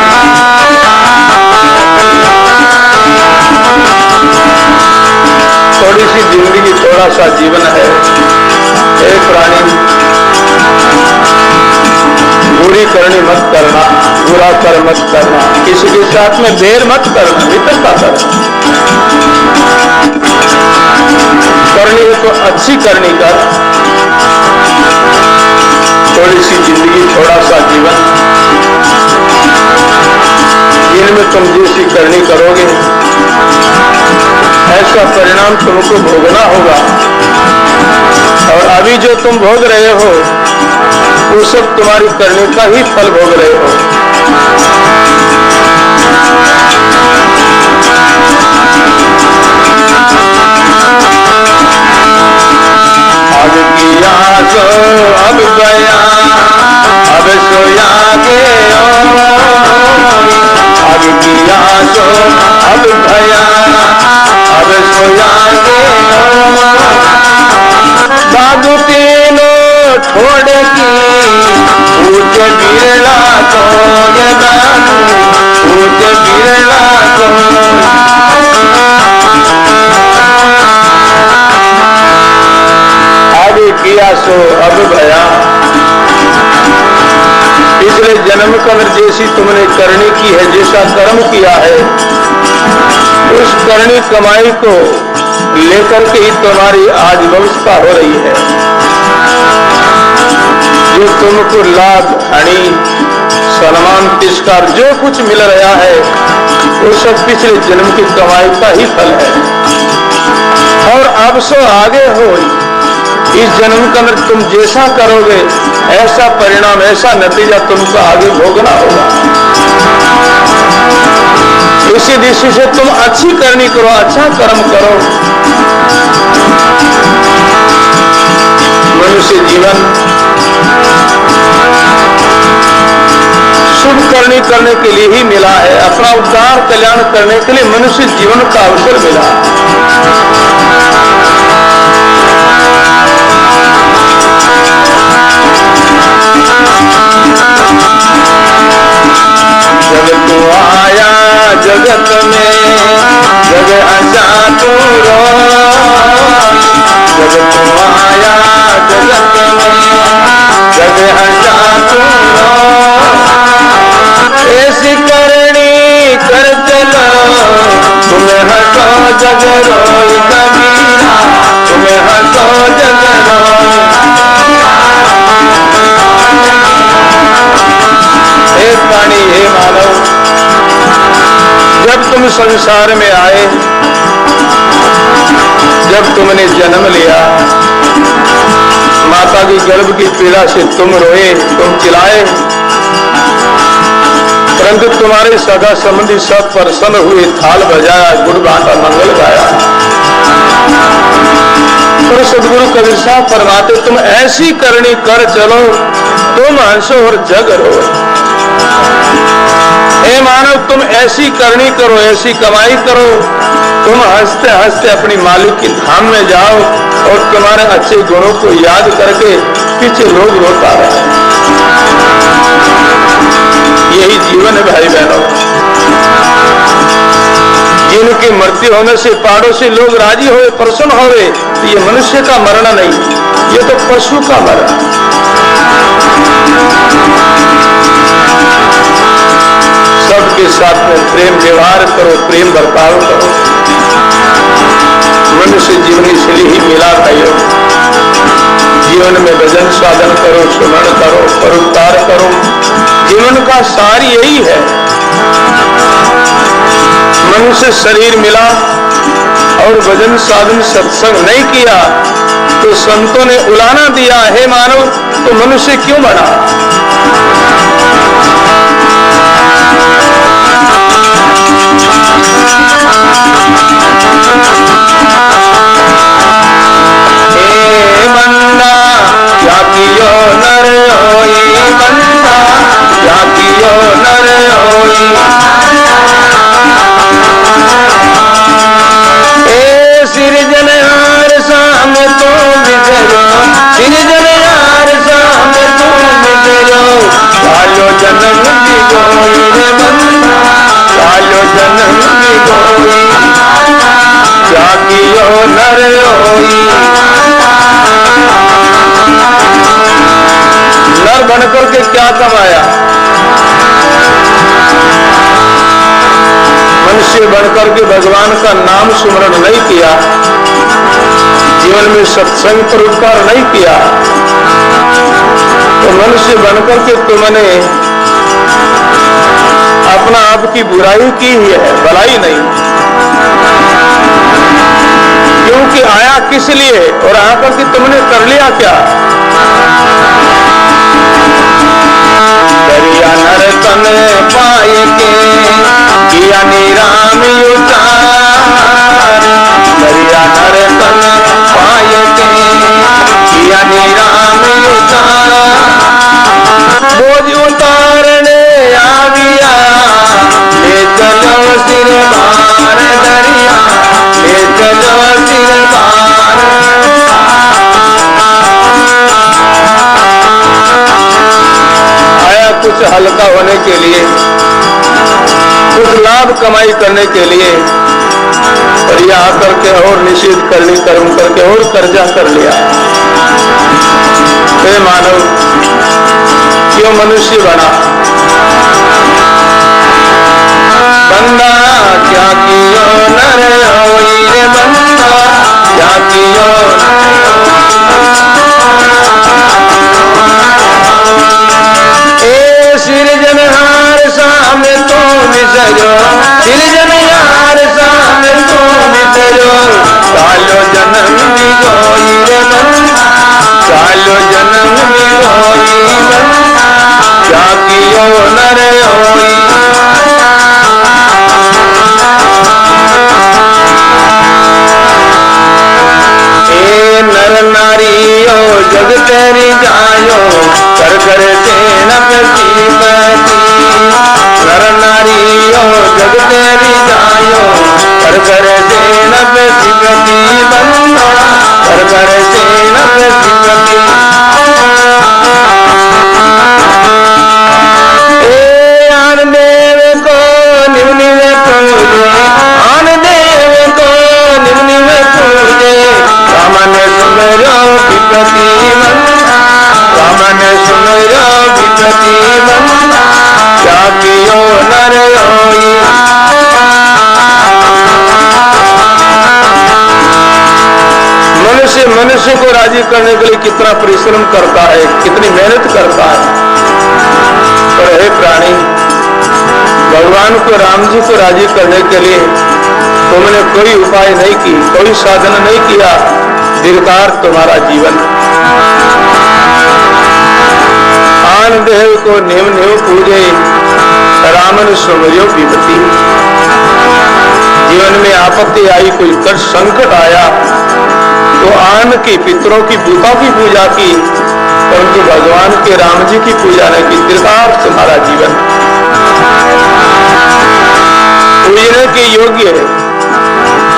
थोड़ी सी जिंदगी, थोड़ा सा जीवन है। एक प्राणी, बुरी करनी मत करना, बुरा कर मत करना, किसी के साथ में देर मत करना, मित्रता कर। करनी है तो अच्छी करनी कर। थोड़ी सी जिंदगी, थोड़ा सा जीवन, जिनमें तुम जैसी करनी करोगे ऐसा परिणाम तुमको भोगना होगा। और अभी जो तुम भोग रहे हो वो सब तुम्हारी करने का ही फल भोग रहे हो। अब किया तो अब गया, अब सोया गया। अब किया तो अब गया, अब सोया गया। साधु तीनों छोड़ की पूज बिरला को, ये दादू पूज बिरला को। आगे किया सो अब भया। पिछले जन्म कमर जैसी तुमने करनी की है, जैसा कर्म किया है, उस करनी कमाई को लेकर के ही तुम्हारी आज व्यवस्था हो रही है। जो तुमको लाभ, हानि, सम्मान, तिरस्कार जो कुछ मिल रहा है वो सब पिछले जन्म की कमाई का ही फल है। और अब अब सो आगे हो, इस जन्म के अंदर तुम जैसा करोगे ऐसा परिणाम, ऐसा नतीजा तुमको आगे भोगना होगा। इसी दृष्टि से तुम अच्छी करनी करो, अच्छा कर्म करो। मनुष्य जीवन शुभ करनी करने के लिए ही मिला है, अपना उद्धार कल्याण करने के लिए मनुष्य जीवन का अवसर मिला। जब तू आया जगत में जग हंसा तू रो, जब तू आया जगत में जग हंसा तू रो, ऐसी करनी कर चलो तुम्हें हंसो जग रोई कबीरा, तुम्हें हंसो जग रोई। हे प्राणी, हे मानव, जब तुम संसार में आए, जब तुमने जन्म लिया, माता की गर्भ की पीड़ा से तुम रोए, तुम चिल्लाए, परंतु तुम्हारे सगा संबंधी सब प्रसन्न हुए, थाल बजाया, गुड़ बांटा, मंगल गाया। तो सदगुरु कबीर साहब फरमाते तुम ऐसी करनी कर चलो तुम हंसो और जग रो। हे मानव, तुम ऐसी करनी करो, ऐसी कमाई करो, तुम हंसते हंसते अपनी मालिक की धाम में जाओ और तुम्हारे अच्छे गुणों को याद करके पीछे लोग रोता रहे। यही जीवन है भाई बहनों। जिनकी मृत्यु होने से पड़ोसी लोग राजी होए, प्रसन्न होए, तो ये मनुष्य का मरण नहीं, ये तो पशु का मरण। सबके साथ में प्रेम व्यवहार करो, प्रेम बर्ताव करो। मनुष्य जीवन इसलिए ही मिला भाइयों। जीवन में भजन साधन करो, सुमरण करो, परोपकार करो। जीवन का सार यही है। मनुष्य शरीर मिला और भजन साधन सत्संग नहीं किया तो संतों ने उलाना दिया, हे मानव तो मनुष्य क्यों बना? हे बंदा क्या कियो नर होई, बंदा क्या कियो नर होई। सिरजनहार शाम तो बिगड़ो, सिरजनहार शाम तो बिगड़ो, कालो जन्म बिगोई रे बंदा, कालो जन्म बिगोई, क्या कियो नर होई। नर बनकर के क्या कमाया? मनुष्य बनकर के भगवान का नाम सुमरण नहीं किया, जीवन में सत्संग पर उपकार नहीं किया, तो मनुष्य बनकर के तुमने अपना आप की बुराई की ही है, भलाई नहीं। क्योंकि आया किस लिए और आकर के तुमने कर लिया क्या? दरिया नर तन पाए के किया निराम उतार, दरिया नर तन पाए के किया निराम उतार, बोझ उतारने आ गया, ले चलो सिर बार दरिया, ले चलो सिर बार। आया कुछ हल्का होने के लिए, कुछ लाभ कमाई करने के लिए, और यह आकर के और निषेध करने कर्म करके और कर्जा कर लिया। हे मानव, क्यों मनुष्य बना? बंदा क्या कियो नर होई रे, बंदा क्या कियो सिरजनहार सामने तो बिसरो, सिरजनहार सामने तो बिसरो, कालो जन्म मनुष्य को राजी करने के लिए कितना परिश्रम करता है, कितनी मेहनत करता है। पर हे प्राणी, भगवान को, राम जी को राजी करने के लिए तुमने कोई उपाय नहीं की, कोई साधन नहीं किया। धिक्कार तुम्हारा जीवन। आन देव को नेव नेव पूजे, रामन सुमरियो विपत्ति। जीवन में आपत्ति आई, कोई कष्ट संकट आया तो आन की, पितरों की, पिता की पूजा की, परंतु भगवान के, राम जी की पूजा नहीं की। धिक्कार तुम्हारा जीवन। पूजने के योग्य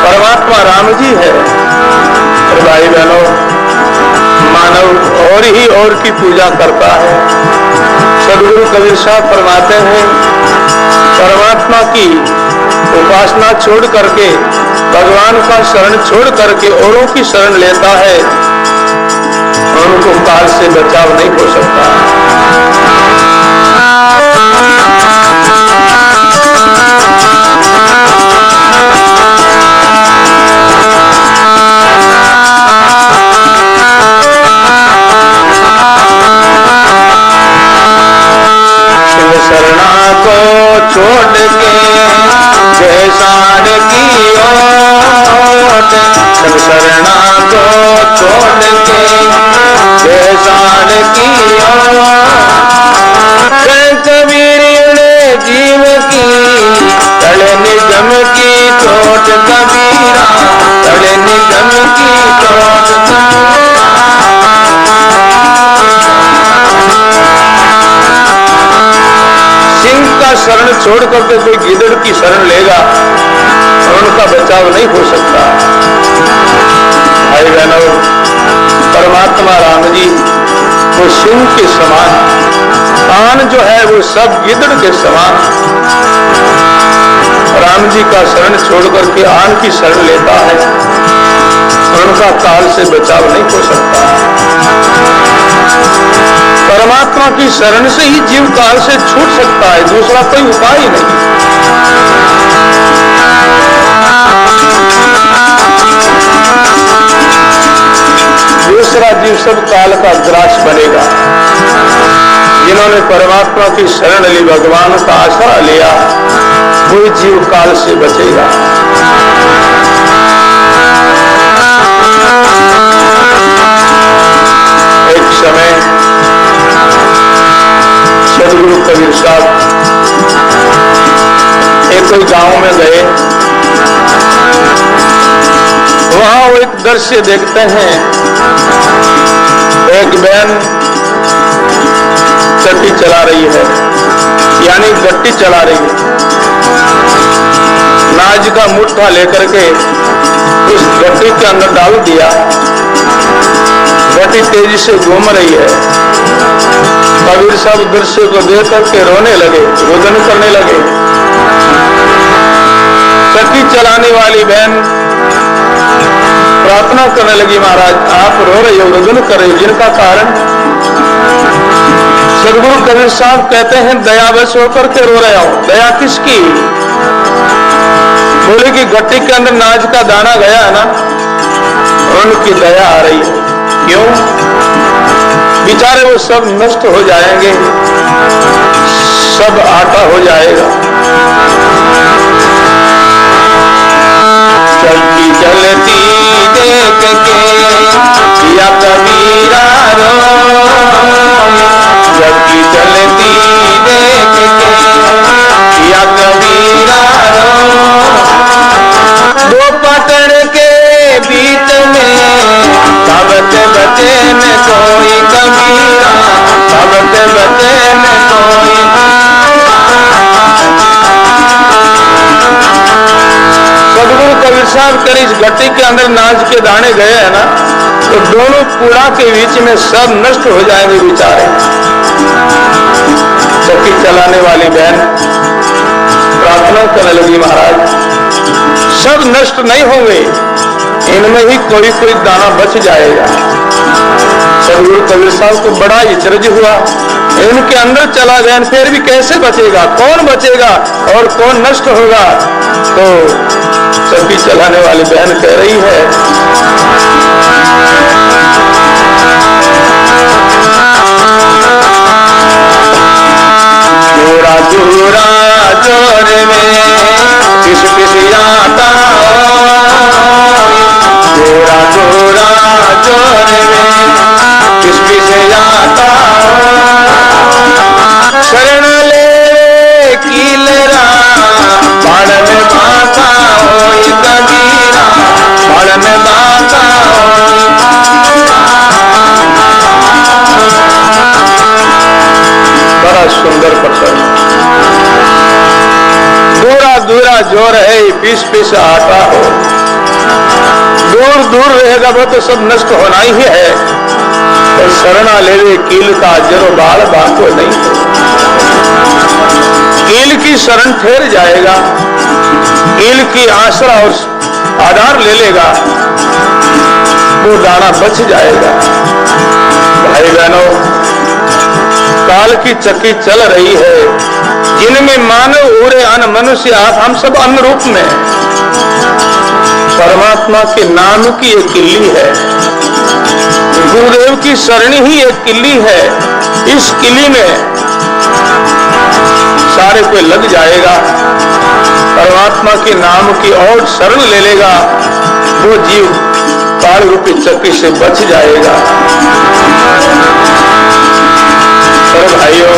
परमात्मा राम जी है। और भाई बहनों, मानव और ही और की पूजा करता है। सदगुरु कबीर साहब फरमाते हैं, परमात्मा की उपासना छोड़ करके, भगवान का शरण छोड़ करके औरों की शरण लेता है, उनको काल से बचाव नहीं हो सकता। शरणा को छोड़ के जैसान की ओट, सब शरणा को छोड़ के जैसान की ओट। कबीर ने जीव की तड़े निगम की चोट, कबीरा तड़े निगम की चोट। शरण छोड़ करके कोई गिदड़ की शरण लेगा और उनका बचाव नहीं हो सकता। भाई बहनों, परमात्मा राम जी वो सिंह के समान, आन जो है वो सब गिदड़ के समान। राम जी का शरण छोड़ करके आन की शरण लेता है, उनका काल से बचाव नहीं हो सकता। परमात्मा की शरण से ही जीव काल से छूट सकता है, दूसरा कोई उपाय ही नहीं। दूसरा जीव सब काल का ग्रास बनेगा। जिन्होंने परमात्मा की शरण ली, भगवान का आसरा लिया, वो जीव काल से बचेगा। एक समय सदगुरु कबीर साहब एक कोई गांव में गए। वहां वो एक दृश्य देखते हैं, एक बहन चट्टी चला रही है, यानी गट्टी चला रही है। नाज का मुट्ठा लेकर के उस गट्टी के अंदर डाल दिया। गट्टी तेजी से घूम रही है। कबीर साहब दृश्य को देख करके रोने लगे, रुदन करने लगे। चक्की चलाने वाली बहन प्रार्थना करने लगी, महाराज आप रो रहे हो, रुदन कर रहे हो, जिनका कारण? सदगुरु कबीर साहब कहते हैं, दयावश होकर के रो रहे हो। दया किसकी? बोले कि गट्टी के अंदर नाज का दाना गया है ना, उनकी दया आ रही है। क्यों? बेचारे वो सब नष्ट हो जाएंगे, सब आटा हो जाएगा। चक्की चलती देख के या कबीरा रो, चक्की चलती देख के या कबीरा रो। दो पटड़ के बीच में सबत बचे न कोई कबीरा, सबत बचे न कोई। सदगुरु कबीर साहब कर इस गट्टी के अंदर नाज के दाने गए हैं ना, तो दोनों कूड़ा के बीच में सब नष्ट हो जाएंगे बेचारे। चक्की चलाने वाली बहन प्रार्थना करने लगी, महाराज सब नष्ट नहीं होंगे, इनमें ही कोई कोई दाना बच जाएगा। सदगुरु कबीर साहब को बड़ा इचरज हुआ, इनके अंदर चला गया, फिर भी कैसे बचेगा, कौन बचेगा और कौन नष्ट होगा? तो चक्की चलाने वाली बहन कह रही है, जो रहे पीस पीस आता हो। दूर दूर रहेगा वो तो सब नष्ट होना ही है। तो शरणा लेवे कील का जरो बाल बाको नहीं हो। कील की शरण ठहर जाएगा, कील की आश्रा और आधार ले लेगा, वो दाना बच जाएगा। भाई बहनों, काल की चक्की चल रही है, जिनमें मानव उड़े अन मनुष्य आप हम सब अन्न रूप में। परमात्मा के नाम की एक किल्ली है, गुरुदेव की शरणी ही एक किल्ली है। इस किल्ली में सारे कोई लग जाएगा, परमात्मा के नाम की और शरण ले लेगा, वो जीव काल रूपी चक्की से बच जाएगा। पर भाइयों,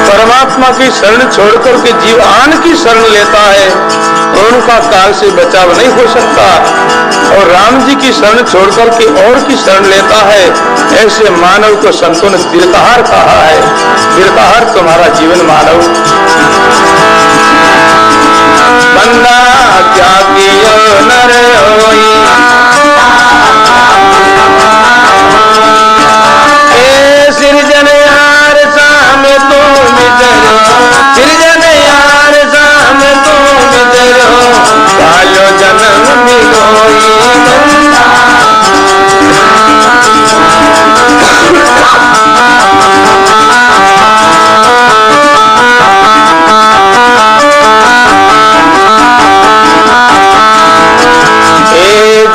परमात्मा की शरण छोड़कर के जीव आन की शरण लेता है, उनका काल से बचाव नहीं हो सकता। और राम जी की शरण छोड़कर के और की शरण लेता है, ऐसे मानव को संतों ने दीर्घहार कहा है। दीर्घहार तुम्हारा जीवन मानव। बंदा क्या कियो नर होई, ए सृजन यार साम तुम मिटरो, सृजन यार साम तुम मिटरो, कालो जन्म मिलोई बंदा।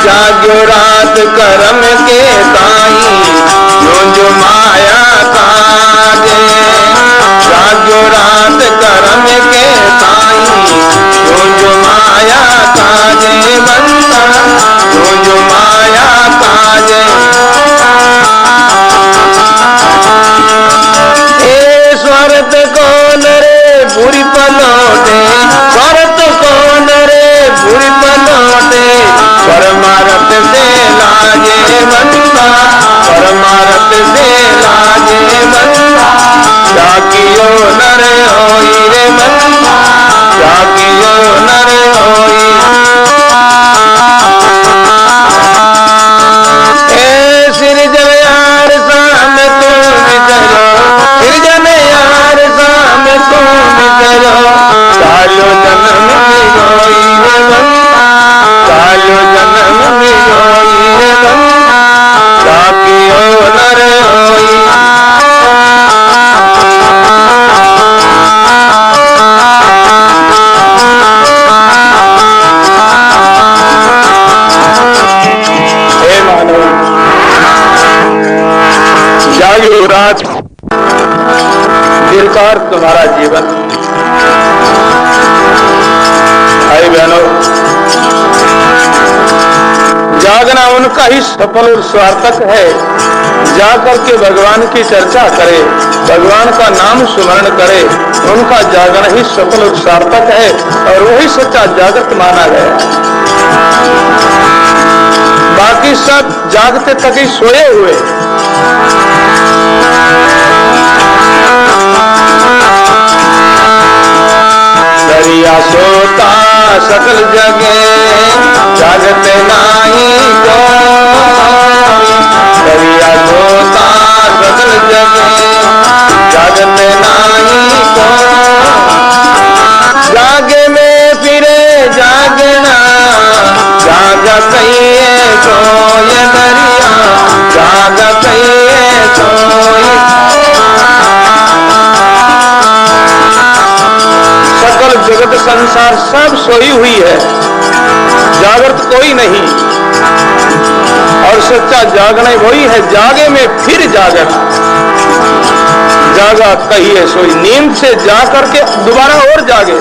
जाग्यो रात करम के ताई, जो माया काजे। जाग्यो रात करम के ताई, जो माया काजे बंदा, जो माया काजे। ए स्वार्थ कौन रे बुरी पलौटे, स्वार्थ कौन रे बुरी पलौटे, परमारथ से लाजे बंदा, परमारथ से लाजे बंदा। जाकियो नर होई रे बंदा, जाकियो नर होई। ए सृजन यार साम तुम मिटरो, सृजन यार साम तुम मिटरो, कालो जन्म मिलोई रे बंदा, कालो जन्म मिलोई रे बंदा, जाकियो नर होई। हे मानव, जागो रात, दीर्घकार तुम्हारा जीवन। भाई बहनों, जागना उनका ही सफल और सार्थक है, जाकर के भगवान की चर्चा करे, भगवान का नाम स्मरण करे, उनका जागना ही सफल और सार्थक है, और वही सच्चा जागृत माना गया। बाकी सब जागते तक ही सोए हुए। दरिया सोता सकल जगे, जागते नाही को। दरिया सोता सकल जगे, जागते नाही को। जागे में फिरे जागना, जागत सोय दरिया, जागत सोय। सकल जगत संसार सब सोई हुई है, जागृत कोई नहीं। और सच्चा जागना वही है, जागे में फिर जागना। जागा कहिए सोई, नींद से जा करके दोबारा और जागे,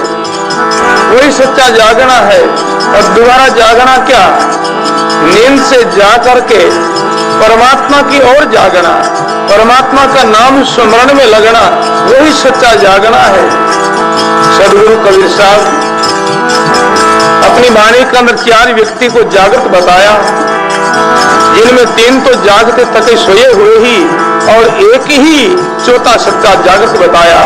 वही सच्चा जागना है। और दोबारा जागना क्या? नींद से जा करके परमात्मा की ओर जागना, परमात्मा का नाम स्मरण में लगना, वही सच्चा जागना है। सदगुरु कबीर साहब अपनी वाणी के अंदर 4 व्यक्ति को जागृत बताया, जिनमें 3 तो जागते थके सोए हुए ही, और एक ही चौथा सच्चा जागृत बताया।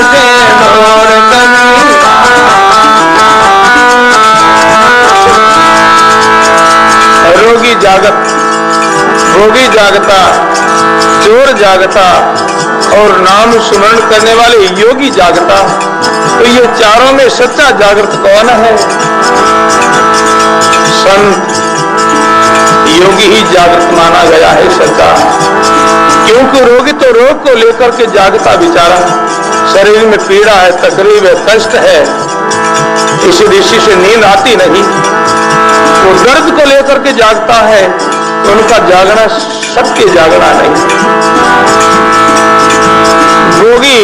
से डोर कभी। रोगी जागत, भोगी जागता, चोर जागता और नाम स्मरण करने वाले योगी जागता। तो ये चारों में सच्चा जागृत कौन है? संत योगी ही जागृत माना गया है सच्चा। क्योंकि रोगी तो रोग को लेकर के जागता बेचारा, शरीर में पीड़ा है, तकलीफ है, कष्ट है, इस ऋषि से नींद आती नहीं। वो दर्द को लेकर के जागता है तो उनका जागना सबके जागना नहीं। भोगी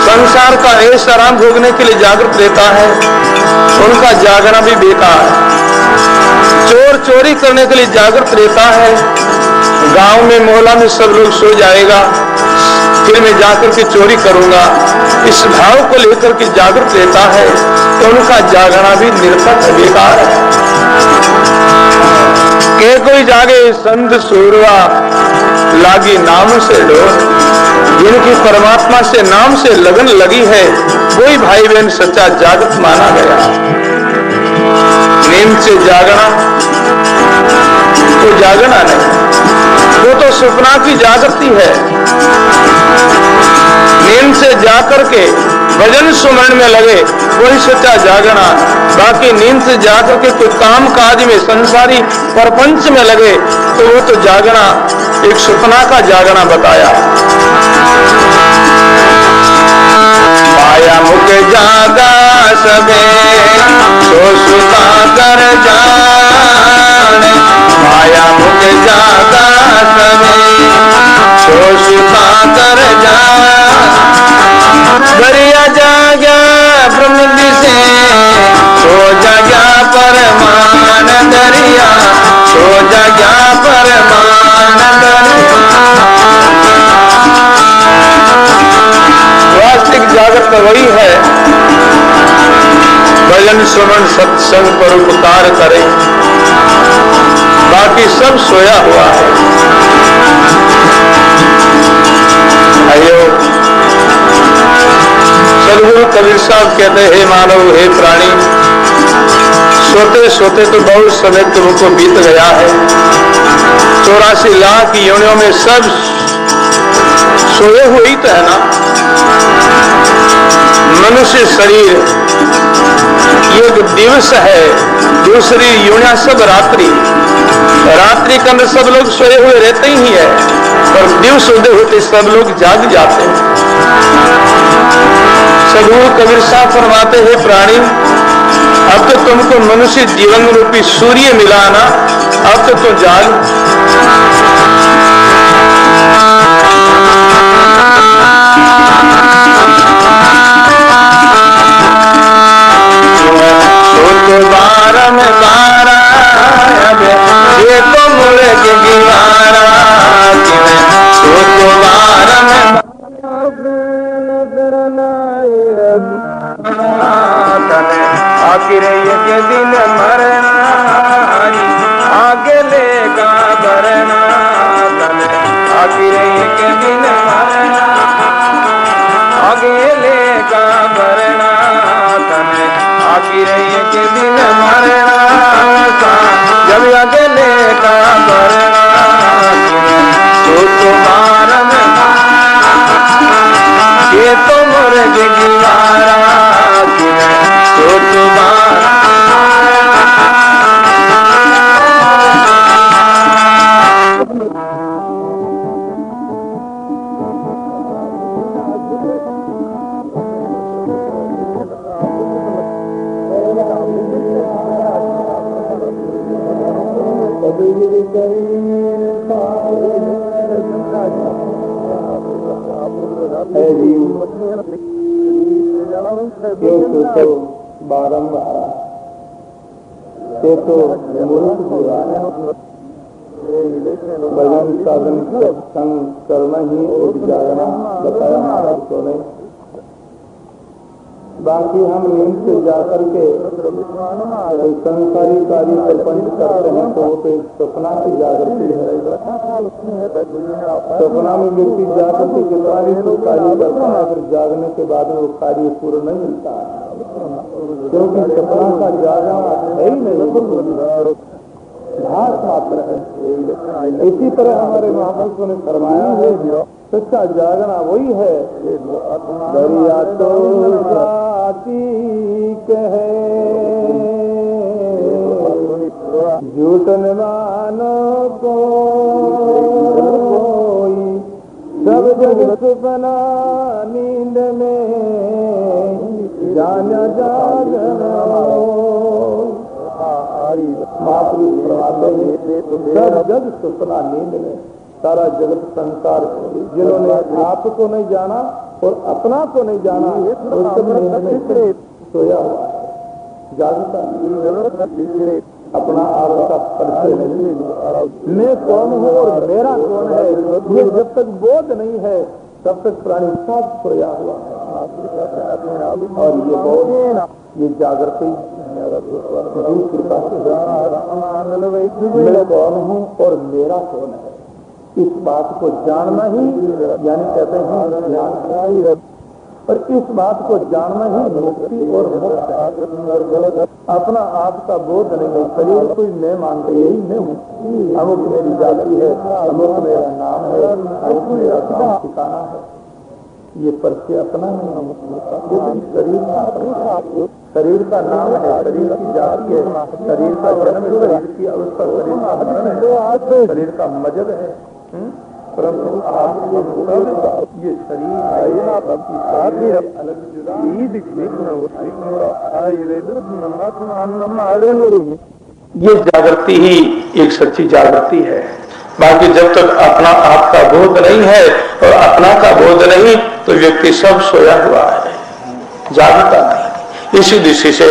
संसार का ऐश आराम भोगने के लिए जागृत रहता है, उनका जागना भी बेकार। चोर चोरी करने के लिए जागृत रहता है, गांव में मोहल्ला में सब लोग सो जाएगा, फिर मैं जाकर के चोरी करूंगा, इस भाव को लेकर के जागृत रहता है तो उनका जागना भी निरर्थक बेकार है। के कोई जागे संत सूरवा लागी नाम से डोर। जिनकी परमात्मा से नाम से लगन लगी है वही भाई बहन सच्चा जागृत माना गया। नींद से जागना तो जागना नहीं, वो तो सपना की जागृति है। नींद से जाकर के भजन सुमरण में लगे वही सच्चा जागना। बाकी नींद से जाकर के कोई काम काज में संसारी परपंच में लगे तो वो तो जागना एक सपना का जागना बताया। माया मुख जागा सबे सो सुता कर जाने। माया मुख जागा सबे सो सुता कर जाने। दरिया जाग्या ब्रह्म दिसे सो जाग्या परमान दरिया सो जाग्या परमान दरिया। वास्तविक जागृत वही है भजन सुमन सत्संग पर उपकार करे, बाकी सब सोया हुआ है। अयो सदगुरु कबीर साहब कहते हे मानव हे प्राणी, सोते सोते तो बहुत समय तुमको बीत गया है। 84 लाख योनियों में सब सोए हुए ही तो है ना। मनुष्य शरीर एक दिवस है, दूसरी योनियां सब रात्रि। रात्रि के अंदर सब लोग सोए हुए रहते ही है और दिवस उदय होते सब लोग जाग जाते हैं। सदगुरु कबीर साहब फरमाते हैं प्राणी, अब तो तुमको मनुष्य जीवन रूपी सूर्य मिला ना, अब तो तुम जाग। ये तो मुड़े के दीवारा आखिर के दिन मरना आगे लेगा भरना। आखिर के दिन मरना आगे लेगा भरना। आखिर के दिन मरना जब आगे लेगा भरना तो तुम्हारा ये तो मुर्ग दीवारा तो तुम्हारा। तो बारंबार तो भजन साधन सत्संग करना ही और जागना बताया महाराज को नहीं। बाकी हम नींद से जाकर के संसारी कार्य प्रपंच करते हैं तो वो तो एक सपना की जागृति है। सपना में व्यक्ति जागृति के कार्य करता है, फिर जागने के बाद वो कार्य पूर्ण नहीं मिलता है, क्योंकि सपना का जागना है ही नहीं, भास मात्र है। इसी तरह हमारे महापुरुषों ने फरमाया है सच्चा जागना वही है। दरिया तो साथी कहे झूठन मानो कोई, सब जगत बना नींद में जाना जागना। महापुरुष सब जग सुपना नींद में, सारा जगत संसार जिन्होंने आपको नहीं जाना और अपना को नहीं जाना और सब नींद में सोया हुआ है, जागता अपना आपका परिचय नहीं, मैं कौन हूँ और मेरा कौन है, ये जब तक बोध नहीं है तब तक प्राणी सब सोया हुआ है। और ये बोध, ये जागृति कृपा से मैं कौन हूँ और मेरा कौन है, इस बात को जानना ही यानी कहते हैं ज्ञान, और इस बात को जानना ही मुक्ति और मोक्ष है। अपना आप का बोध नहीं है, शरीर कोई मैं मानते यही मैं हूँ, अमुक मेरी जाति है, अमुक मेरा नाम है, अमुक मेरा गाँव ठिकाना है, ये परिचय अपना नहीं। शरीर का नाम है, शरीर की जाति है, शरीर का जन्म, शरीर की अवस्था, शरीर का मरण है, शरीर का मजद है, परंतु ये शरीर अलग जुदा। ये जागृति ही एक सच्ची जागृति है। बाकी जब तक अपना आप का बोध नहीं है और अपना का बोध नहीं तो व्यक्ति सब सोया हुआ है, जागता नहीं। इसी दृष्टि से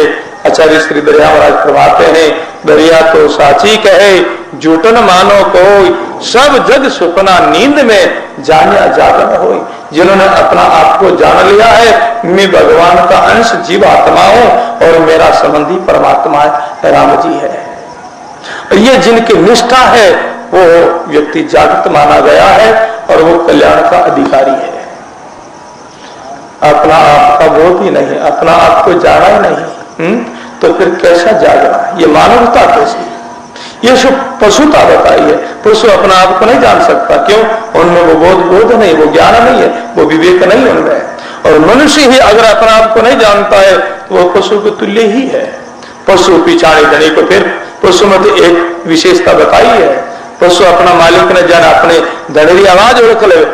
आचार्य श्री दरिया महाराज फरमाते हैं, दरिया तो साची कहे झूठन मानो कोई, सब जग सुपना नींद में जानिया जागन होई। जिन्होंने अपना आप को जान लिया है, मैं भगवान का अंश जीव आत्मा हूं और मेरा संबंधी परमात्मा राम जी है। ये जिनकी निष्ठा है वो व्यक्ति जागृत माना गया है और वो कल्याण का अधिकारी है। अपना आप का बोध ही नहीं, अपना आप को जाना ही नहीं, तो फिर कैसा जागना? ये मानवता कैसी? ये सब पशुता बताई है। पशु अपना आप को नहीं जान सकता, क्यों? उनमें वो बोध नहीं, वो ज्ञान नहीं है, वो विवेक नहीं उनमें। और मनुष्य ही अगर अपना आप को नहीं जानता है तो वो पशु के तुल्य ही है। पशु पिछाड़े धनी को, फिर पशु में तो एक विशेषता बताई है, पशु अपना मालिक ने जाना, अपने धड़ेरी आवाज ओढ़ ले,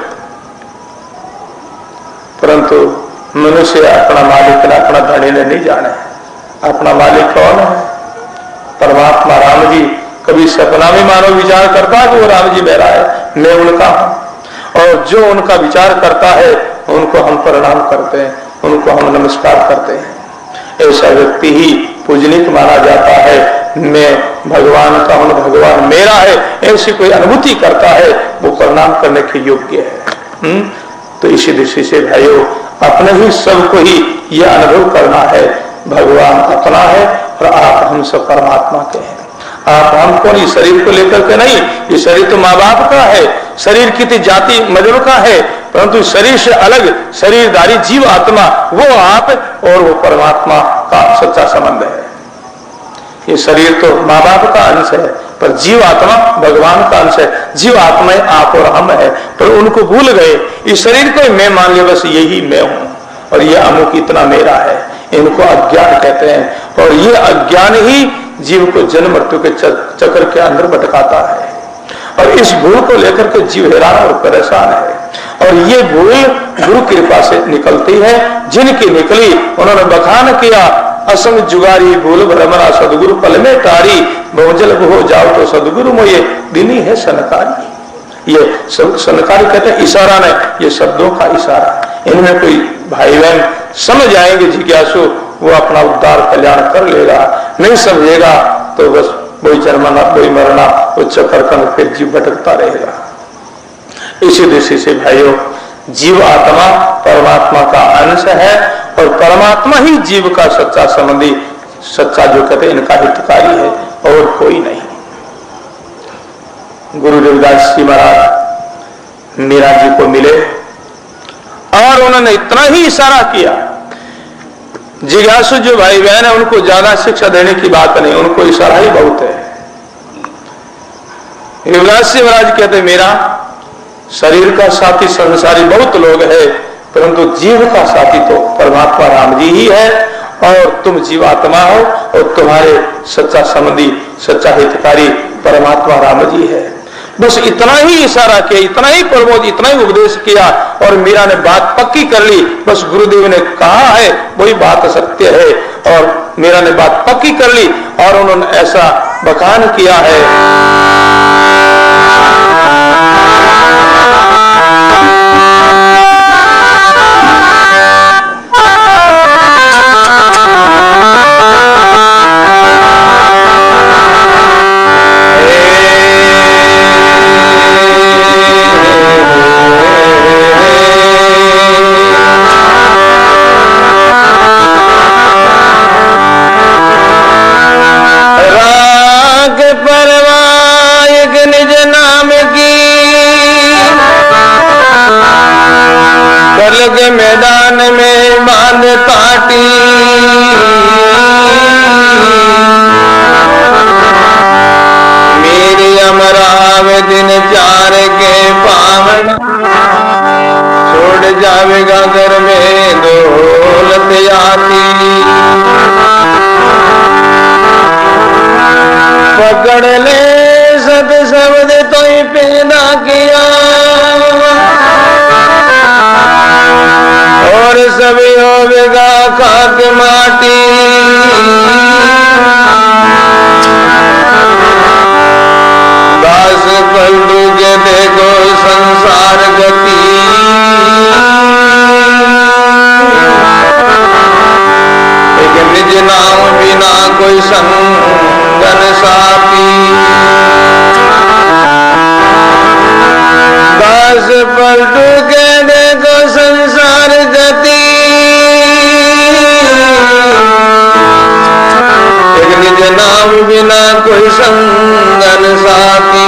परंतु मनुष्य अपना मालिक ने, अपना धनी ने नहीं जाने। अपना मालिक कौन है? परमात्मा राम जी। कभी सपना में मानव विचार करता है कि वो राम जी मेरा है, मैं उनका हूं, और जो उनका विचार करता है उनको हम प्रणाम करते हैं, उनको हम नमस्कार करते हैं। ऐसा व्यक्ति ही पूजनीक माना जाता है। मैं भगवान का हूं, भगवान मेरा है, ऐसी कोई अनुभूति करता है वो प्रणाम करने के योग्य है। तो इसी दृष्टि से भाइयों, अपने ही सबको ही यह अनुभव करना है, भगवान अपना है और आप हम सब परमात्मा के हैं। आप हमको नहीं, शरीर को लेकर के नहीं, ये शरीर तो माँ बाप का है, शरीर की जाति मजर का है, परंतु शरीर से अलग शरीरधारी जीव आत्मा वो आप और वो परमात्मा का सच्चा संबंध है। ये शरीर तो माँ बाप का अंश है, पर जीव आत्मा भगवान का अंश है। जीव आत्मा आप और हम है, पर उनको भूल गए। इस शरीर को मैं मान लिया, बस यही मैं हूं और ये अमुक इतना मेरा है। इनको अज्ञान कहते हैं और ये अज्ञान ही जीव को जन्म मृत्यु के चक्र के अंदर भटकाता है। और इस भूल को लेकर के जीव हैरान और परेशान है। और ये भूल गुरु कृपा से निकलती है। जिनकी निकली उन्होंने बखान किया, असंग जुगारी भूल भ्रमरा सदगुरु पल में तारी, बहुजल हो जाओ तो सदगुरु मोये दिनी है सनकारी। ये सनकारी कहते हैं इशारा नहीं, ये शब्दों का इशारा। इनमें कोई भाई बहन समझ आएंगे जिज्ञासु, वो अपना उद्धार कल्याण कर लेगा। नहीं समझेगा तो बस वही जन्मना वही मरना, वो चक्कर का फिर जीव भटकता रहेगा। इसी दृष्टि से भाइयों, जीव आत्मा परमात्मा का अंश है और परमात्मा ही जीव का सच्चा संबंधी, सच्चा जो कहते हैं इनका हितकारी है और कोई नहीं। गुरु रविदास जी महाराज मीरा जी को मिले और उन्होंने इतना ही इशारा किया, जिज्ञासु जो भाई बहन है उनको ज्यादा शिक्षा देने की बात नहीं, उनको इशारा ही बहुत है। रविदास जी महाराज कहते मेरा शरीर का साथी संसारी बहुत लोग है, परंतु जीव का साथी तो परमात्मा राम जी ही है और तुम जीवात्मा हो और तुम्हारे सच्चा संबंधी, सच्चा हितकारी परमात्मा राम जी है। बस इतना ही इशारा किया, इतना ही प्रबोध, इतना ही उपदेश किया और मीरा ने बात पक्की कर ली। बस गुरुदेव ने कहा है वही बात सत्य है और मीरा ने बात पक्की कर ली और उन्होंने ऐसा बखान किया है। के मैदान में बांध काटी, मेरी अमराव दिन चार के पावन, छोड़ जावेगा घर में दौलत आती, पकड़ ले सत शब्द तो ही पैदा किया और सभी होवेगा खाक माटी, दास पलटू के देखो संसार गति, एक निज नाम बिना कोई संगन साथी, दास पलटू के देखो संसार गति, एक निज नाम बिना कोई संगन साथी।